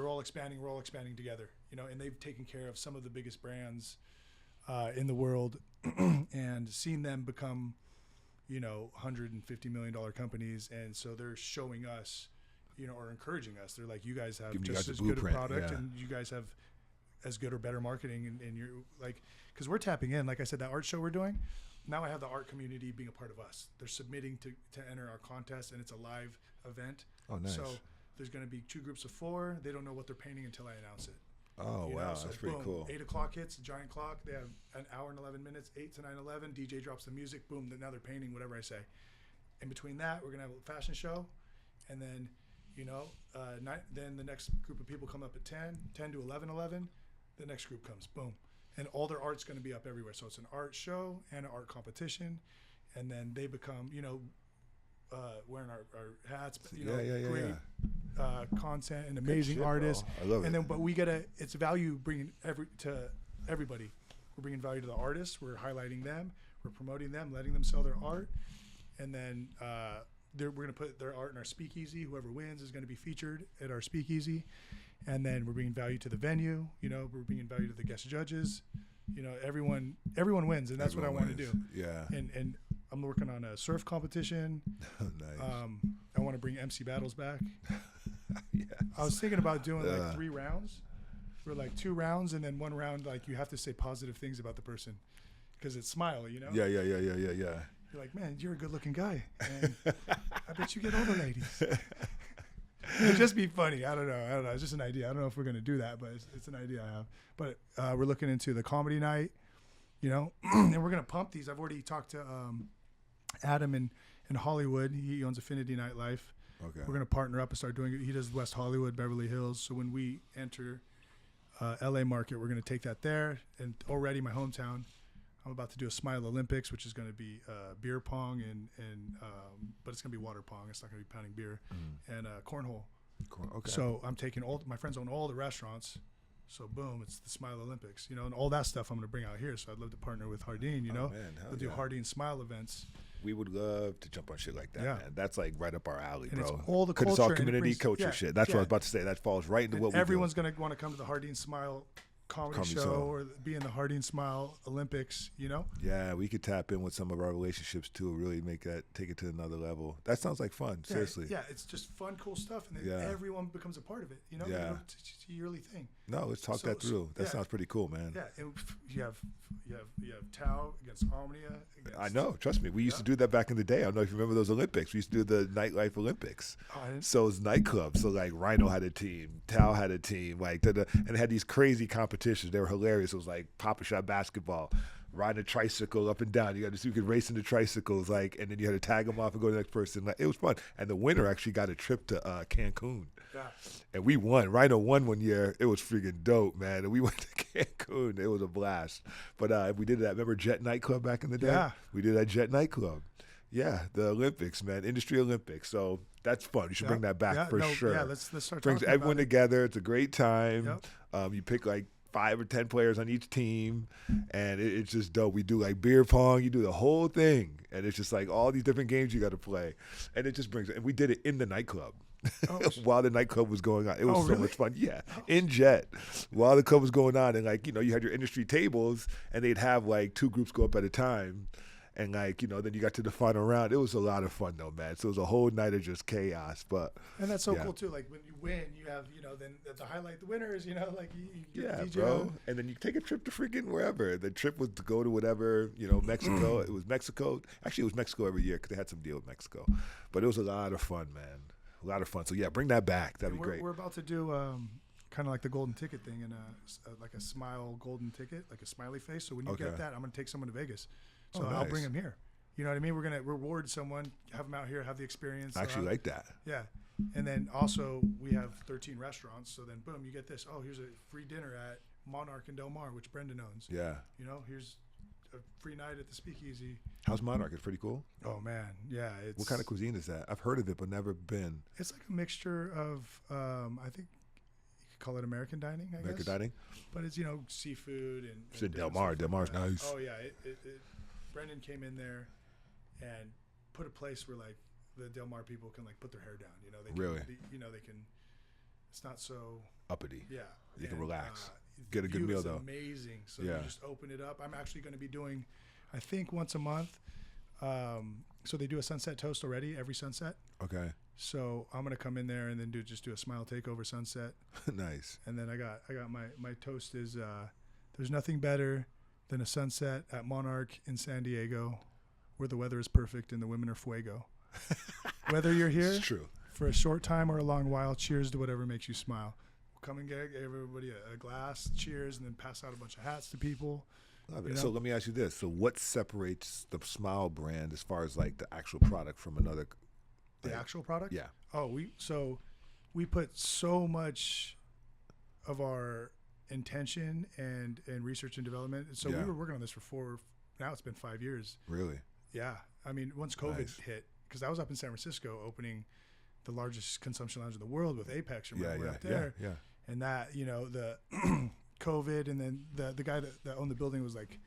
all expanding. We're all expanding together, and they've taken care of some of the biggest brands in the world, and seen them become, $150 million companies. And so they're showing us, or encouraging us. They're like, you guys have just as good a product, and you guys have as good or better marketing, and you're like, because we're tapping in. Like I said, that art show we're doing. Now I have the art community being a part of us. They're submitting to enter our contest, and it's a live event. Oh, nice. So there's going to be 2 groups of 4. They don't know what they're painting until I announce it. Oh, wow. So that's pretty cool. 8 o'clock hits, a giant clock. They have an hour and 11 minutes, 8 to 9:11. DJ drops the music. Boom. Now they're painting whatever I say. In between that, we're going to have a fashion show. And then, then the next group of people come up at 10 to 11:11. The next group comes. Boom. And all their art's going to be up everywhere. So it's an art show and an art competition. And then they become, wearing our hats, great content and amazing artists. I love it. And then, but we it's value bringing to everybody. we're bringing value to the artists. We're highlighting them. We're promoting them, letting them sell their art. And then we're going to put their art in our speakeasy. Whoever wins is going to be featured at our speakeasy. And then we're bringing value to the venue. You know, we're bringing value to the guest judges. You know, everyone wins, and that's Everyone what I want to wins. do. Yeah. And I'm working on a surf competition. Nice. I want to bring MC battles back. Yes. I was thinking about doing like 3 rounds. For like 2 rounds, and then 1 round, like you have to say positive things about the person because it's smile, you know? Yeah. You're like, man, you're a good looking guy. And I bet you get all the ladies. It'd just be funny. I don't know. It's just an idea. I don't know if we're going to do that, but it's an idea I have. But we're looking into the comedy night, you know, and we're going to pump these. I've already talked to Adam in Hollywood. He owns Affinity Nightlife. Okay. We're going to partner up and start doing it. He does West Hollywood, Beverly Hills. So when we enter LA market, we're going to take that there. And already my hometown, I'm about to do a Smile Olympics, which is going to be beer pong but it's going to be water pong. It's not going to be pounding beer and cornhole. Okay. So I'm taking all my friends own all the restaurants. So boom, it's the Smile Olympics, you know, and all that stuff I'm going to bring out here. So I'd love to partner with Jardine, you know, man, we'll do Jardine Smile events. We would love to jump on shit like that, Yeah. man. That's like right up our alley, And bro. it's all the 'Cause culture. it's all and it community brings- culture yeah, shit. That's what I was about to say. That falls right into And what we do. everyone's going to want to come to the Jardine Smile comedy show or be in the Jardine Smile Olympics, you know? Yeah, we could tap in with some of our relationships too, really take it to another level. That sounds like fun, seriously. Yeah, it's just fun, cool stuff, and then Yeah. everyone becomes a part of it, you know? Yeah. You know, it's a yearly thing. No, let's talk that through. That sounds pretty cool, man. Yeah, and you have Tao against Omnia. I know. Trust me. We used to do that back in the day. I don't know if you remember those Olympics. We used to do the Nightlife Olympics. So it's nightclubs. So like Rhino had a team, Tao had a team, like and it had these crazy competitions. They were hilarious. It was like Papa Shot basketball, riding a tricycle up and down. You could race in the tricycles, like, and then you had to tag them off and go to the next person. Like, it was fun. And the winner actually got a trip to Cancun. Yeah. And we won. Rhino won one year. It was freaking dope, man. And we went to Cancun. It was a blast. But we did that. Remember Jet Nightclub back in the day? Yeah. We did that Jet Nightclub. Yeah, the Olympics, man. Industry Olympics. So that's fun. You should bring that back for sure. Yeah, let's start Brings talking everyone about it. together. It's a great time. Yep. You pick like 5 or 10 players on each team, and it's just dope. We do like beer pong. You do the whole thing, and it's just like all these different games you got to play, and it just brings. And we did it in the nightclub. While the nightclub was going on. It was so much fun. Yeah. In Jet. While the club was going on, and like, you know, you had your industry tables, and they'd have like 2 groups go up at a time. And like, you know, then you got to the final round. It was a lot of fun though, man. So it was a whole night of just chaos. But and that's so cool too. Like when you win, you have, you know, then to highlight the winners, you know, like you get the DJ bro. on. And then you take a trip to freaking wherever. The trip was to go to whatever, you know, Mexico. It was Mexico. Actually, it was Mexico every year because they had some deal with Mexico. But it was a lot of fun, man. A lot of fun. So yeah, bring that back. That'd be great. We're about to do kind of like the golden ticket thing, and like a smile golden ticket, like a smiley face. So when you get that, I'm gonna take someone to Vegas. So I'll bring them here. You know what I mean? We're gonna reward someone, have them out here, have the experience. I actually like that. Yeah, and then also we have 13 restaurants. So then boom, you get this. Oh, here's a free dinner at Monarch in Del Mar, which Brendan owns. Yeah. You know, here's a free night at the Speakeasy. How's Monarch? It's pretty cool. Oh man, yeah. What kind of cuisine is that? I've heard of it, but never been. It's like a mixture of, I think you could call it American dining. American dining. But it's, you know, seafood and. It's in Del Mar. Del Mar's nice. Oh yeah, Brendan came in there and put a place where like the Del Mar people can like put their hair down. You know, they can. It's not so uppity. Yeah, you can relax. Get a good meal though. Amazing. So you just open it up. I'm actually going to be doing, I think once a month. So they do a sunset toast already every sunset. Okay. So I'm gonna come in there and then do a smile takeover sunset. Nice. And then I got my toast is there's nothing better than a sunset at Monarch in San Diego, where the weather is perfect and the women are fuego. Whether you're here for a short time or a long while, cheers to whatever makes you smile. We'll come and get everybody a glass, cheers, and then pass out a bunch of hats to people. Love it. So let me ask you this. So what separates the Smile brand as far as like the actual product from another? The actual product? Yeah. Oh, we put so much of our intention and research and development. So we were working on this for now it's been 5 years. Really? Yeah. I mean, once COVID hit, because I was up in San Francisco opening the largest consumption lounge in the world with Apex. Remember, up there. Yeah. And that, you know, the COVID, and then the guy that owned the building was like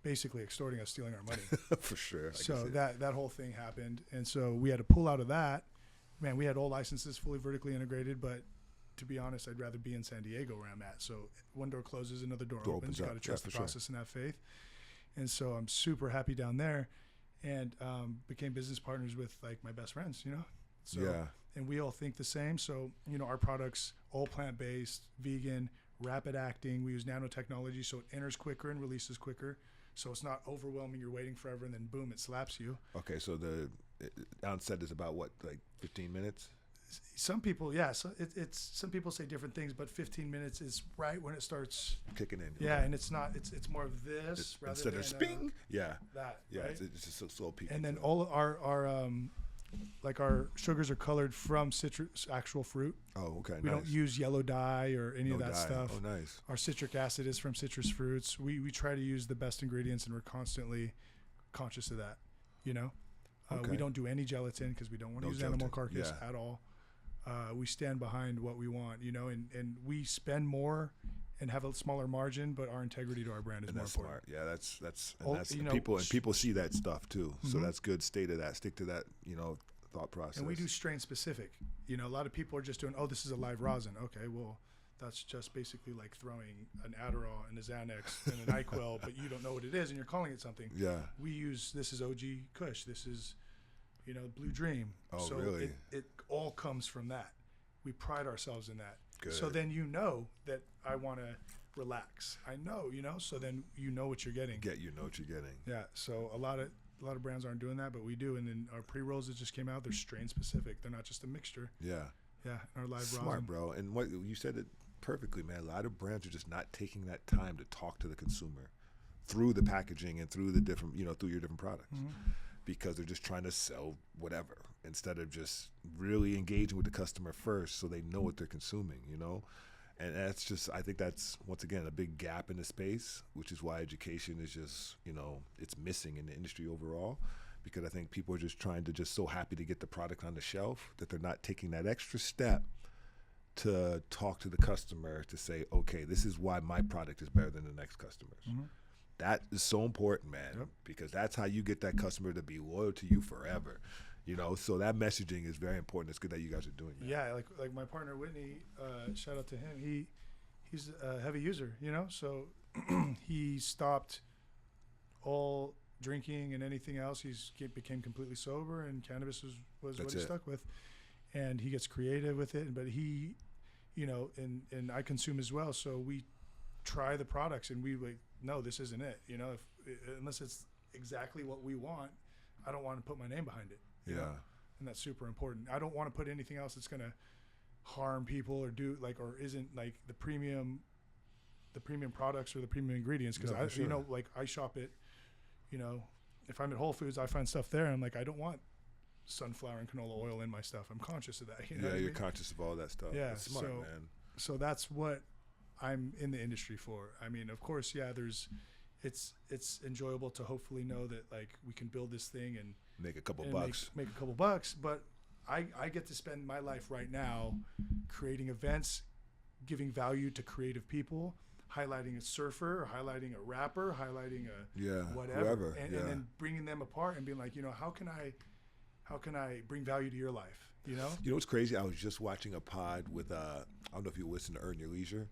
basically extorting us, stealing our money. For sure. So that whole thing happened, and so we had to pull out of that. Man, we had all licenses fully vertically integrated, but to be honest, I'd rather be in San Diego where I'm at. So one door closes, another door opens. You got to trust the process and have faith. And so I'm super happy down there, and became business partners with like my best friends, you know? So, yeah. And we all think the same. So, you know, our products, all plant-based, vegan, rapid acting. We use nanotechnology, so it enters quicker and releases quicker. So it's not overwhelming. You're waiting forever, and then boom, it slaps you. Okay, so the onset is about what, like 15 minutes? Some people, yeah. So it's some people say different things, but 15 minutes is right when it starts kicking in. Yeah, and it's not. It's more of this rather instead than of sping. Yeah, that. Yeah, right? it's just so slow peak. And then all our like our sugars are colored from citrus, actual fruit. Oh, okay. We don't use yellow dye or any of that dye. stuff. Oh, nice. Our citric acid is from citrus fruits. We try to use the best ingredients, and we're constantly conscious of that. You know, we don't do any gelatin because we don't want to use gelatin. animal carcass at all. We stand behind what we want, you know, and we spend more and have a smaller margin, but our integrity to our brand is more important. Smart. Yeah, that's You know, people see that stuff too. So that's good. Stick to that, you know, thought process. And we do strain specific. You know, a lot of people are just doing, oh, this is a live rosin. Okay, well, that's just basically like throwing an Adderall and a Xanax and an NyQuil, but you don't know what it is and you're calling it something. Yeah. We use, this is OG Kush. This is, you know, Blue Dream. Oh, so really? It all comes from that. We pride ourselves in that. Good. So then you know that I want to relax. I know, you know, so then you know what you're getting. You know what you're getting. Yeah. So a lot of brands aren't doing that, but we do. And then our pre-rolls that just came out, they're strain specific. They're not just a mixture. Yeah. Yeah. Our live Smart, rosin. bro. And what you said it perfectly, man. A lot of brands are just not taking that time to talk to the consumer through the packaging and through the different, you know, through your different products. Because they're just trying to sell whatever instead of just really engaging with the customer first so they know what they're consuming, you know? And that's just, I think that's, once again, a big gap in the space, which is why education is just, you know, it's missing in the industry overall, because I think people are just trying to just so happy to get the product on the shelf that they're not taking that extra step to talk to the customer to say, okay, this is why my product is better than the next customer's. That is so important, man, because that's how you get that customer to be loyal to you forever, you know. So that messaging is very important. It's good that you guys are doing that. Yeah, like my partner Whitney, shout out to him. He's a heavy user, you know. So he stopped all drinking and anything else. Became completely sober, and cannabis was what he stuck with. And he gets creative with it, but he, you know, and I consume as well. So we try the products, and we like, no, this isn't it. You know, unless it's exactly what we want, I don't want to put my name behind it. You know? And that's super important. I don't want to put anything else that's going to harm people or do like, or isn't like the premium products or the premium ingredients. Cause you know, like I shop it, you know, if I'm at Whole Foods, I find stuff there and I'm like, I don't want sunflower and canola oil in my stuff. I'm conscious of that. You know what I mean? Conscious of all that stuff. Yeah. That's smart, man. So that's what I'm in the industry for. I mean, of course, yeah, it's enjoyable to hopefully know that like we can build this thing and make a couple bucks. Make a couple bucks, but I get to spend my life right now creating events, giving value to creative people, highlighting a surfer, or highlighting a rapper, highlighting a whatever, and then bringing them apart and being like, you know, how can I bring value to your life? You know what's crazy? I was just watching a pod with I don't know if you listen to Earn Your Leisure.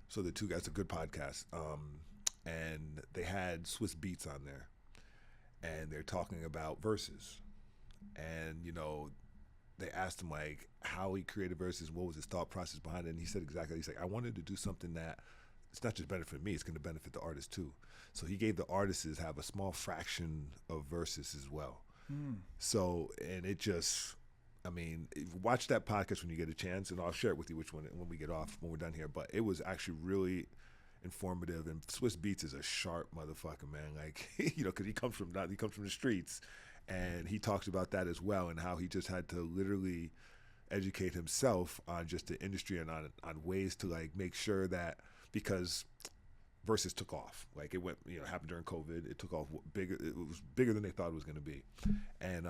So the two guys, a good podcast, and they had Swiss Beats on there, and they're talking about verses, and you know, they asked him like how he created verses, what was his thought process behind it, and he said exactly, he's like, I wanted to do something that it's not just benefit me, it's going to benefit the artist too. So he gave the artists have a small fraction of verses as well. So, and it just, I mean, watch that podcast when you get a chance, and I'll share it with you when we get off, when we're done here. But it was actually really informative, and Swiss Beats is a sharp motherfucker, man. Like, you know, because he comes from the streets, and he talks about that as well, and how he just had to literally educate himself on just the industry and on ways to like make sure that, because versus took off, like it went, you know, happened during COVID, it took off bigger, it was bigger than they thought it was going to be, and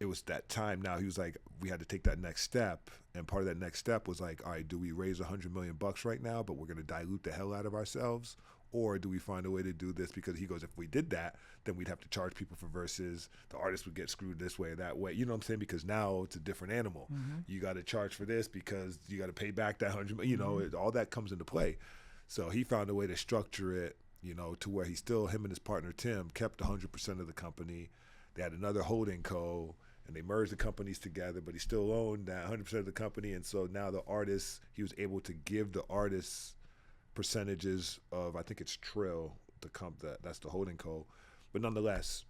it was that time now. He was like, we had to take that next step. And part of that next step was like, all right, do we raise $100 million right now, but we're going to dilute the hell out of ourselves? Or do we find a way to do this? Because he goes, if we did that, then we'd have to charge people for verses. The artist would get screwed this way or that way. You know what I'm saying? Because now it's a different animal. You got to charge for this because you got to pay back that 100 million. You know, all that comes into play. So he found a way to structure it, you know, to where him and his partner Tim kept 100% of the company. They had another holding co, and they merged the companies together, but he still owned that 100% of the company. And so now the artists, he was able to give the artists percentages of, I think it's Trill, that's the holding co. But nonetheless,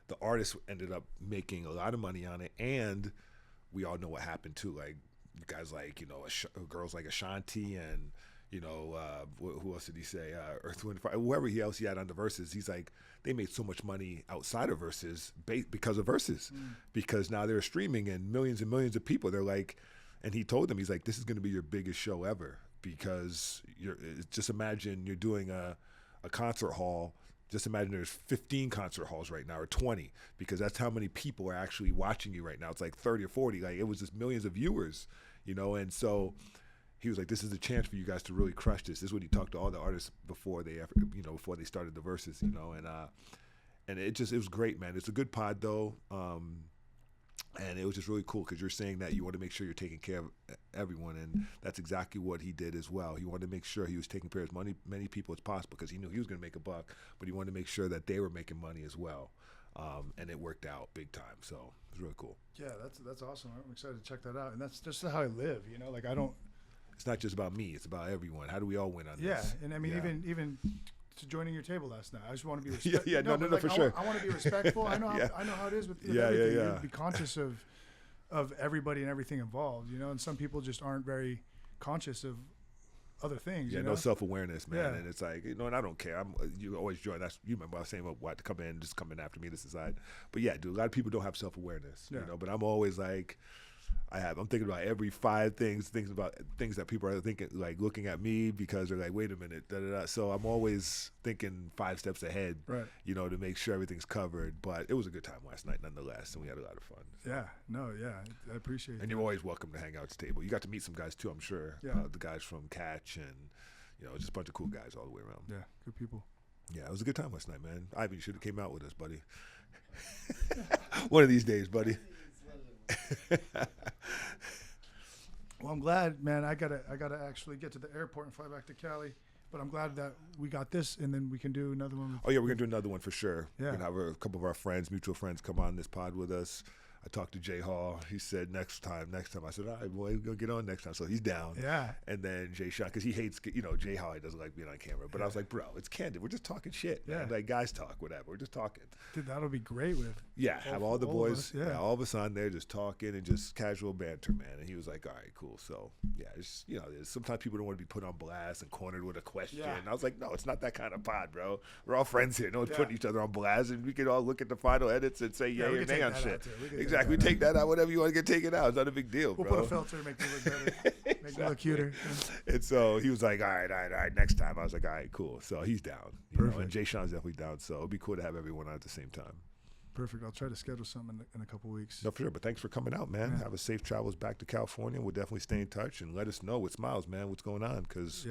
the artists ended up making a lot of money on it, and we all know what happened too. Like guys like, you know, girls like Ashanti and, you know, who else did he say? Earth, Wind, Fire, whoever else he had on the Verses. He's like, they made so much money outside of Verses because of Verses, because now they're streaming and millions of people. They're like, and he told them, he's like, this is going to be your biggest show ever, because just imagine you're doing a concert hall. Just imagine there's 15 concert halls right now, or 20, because that's how many people are actually watching you right now. It's like 30 or 40. Like, it was just millions of viewers, you know. And so he was like, this is a chance for you guys to really crush this. This is what he talked to all the artists before they started the Verses, you know. And it was great, man. It's a good pod though. And it was just really cool because you're saying that you want to make sure you're taking care of everyone, and that's exactly what he did as well. He wanted to make sure he was taking care of as many people as possible, because he knew he was going to make a buck, but he wanted to make sure that they were making money as well. And it worked out big time. So it was really cool. Yeah, that's awesome. I'm excited to check that out. And that's just how I live, you know. Like, I don't. It's not just about me. It's about everyone. How do we all win on this? Yeah, and I mean, even to joining your table last night, I just want to be respectful. No, for sure. I want to be respectful. I know how it is with everything. You be conscious of everybody and everything involved, you know. And some people just aren't very conscious of other things. Yeah, you know? no self-awareness, man. Yeah. And it's like, you know, and I don't care. You always join. You remember I was saying what to come in, just come in after me to decide. But yeah, dude, a lot of people don't have self-awareness, you know. But I'm always like, I'm thinking about every 5 things that people are thinking, like looking at me because they're like, wait a minute, da da da. So I'm always thinking 5 steps ahead, right? You know, to make sure everything's covered. But it was a good time last night, nonetheless, and we had a lot of fun. So. I appreciate it. And you're always welcome to hang out at the table. You got to meet some guys too, I'm sure. Yeah, the guys from Catch and, you know, just a bunch of cool guys all the way around. Yeah, good people. Yeah, it was a good time last night, man. Ivan, you should have came out with us, buddy. One of these days, buddy. Well, I'm glad, man. I gotta actually get to the airport and fly back to Cali. But I'm glad that we got this, and then we can do another one. Oh yeah, we're gonna do another one for sure. Yeah, we're gonna have a couple of our friends, mutual friends, come on this pod with us. I talked to Jay Hall. He said next time. I said, all right, boy, we're going to get on next time. So he's down. Yeah. And then Jay Sean, because he hates, you know, Jay Hall, he doesn't like being on camera. But I was like, bro, it's candid. We're just talking shit. Yeah. Man. Like, guys talk, whatever. We're just talking. Dude, that'll be great with. Yeah, have all the boys, all of us on there just talking and just casual banter, man. And he was like, all right, cool. So, yeah, it's, you know, sometimes people don't want to be put on blast and cornered with a question. Yeah. And I was like, no, it's not that kind of pod, bro. We're all friends here. No one's putting each other on blast. And we can all look at the final edits and say yay or nay on shit. Exactly. We take that out. Whatever you want to get taken out. It's not a big deal, we'll bro. We'll put a filter, make it look better, make it look cuter. And so he was like, all right, next time. I was like, all right, cool. So he's down. Perfect. And Jay Sean's definitely down. So it'd be cool to have everyone on at the same time. Perfect. I'll try to schedule something in a couple weeks. No, for sure. But thanks for coming out, man. Yeah. Have a safe travels back to California. We'll definitely stay in touch and let us know with Smiles, man, what's going on, because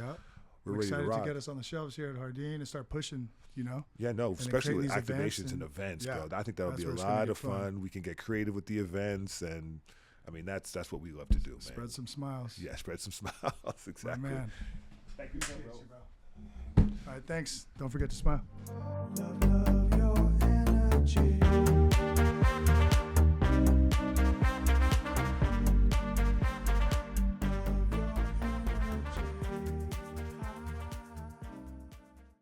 we're ready to rock. Excited to get us on the shelves here at Jardine and start pushing, you know? Yeah, no, especially with activations and events, bro. I think that'll be a lot of fun. We can get creative with the events, and I mean, that's what we love to do, man. Spread some smiles. Yeah, spread some smiles. Exactly. My man. Thank you, bro. All right, thanks. Don't forget to smile. Love, love.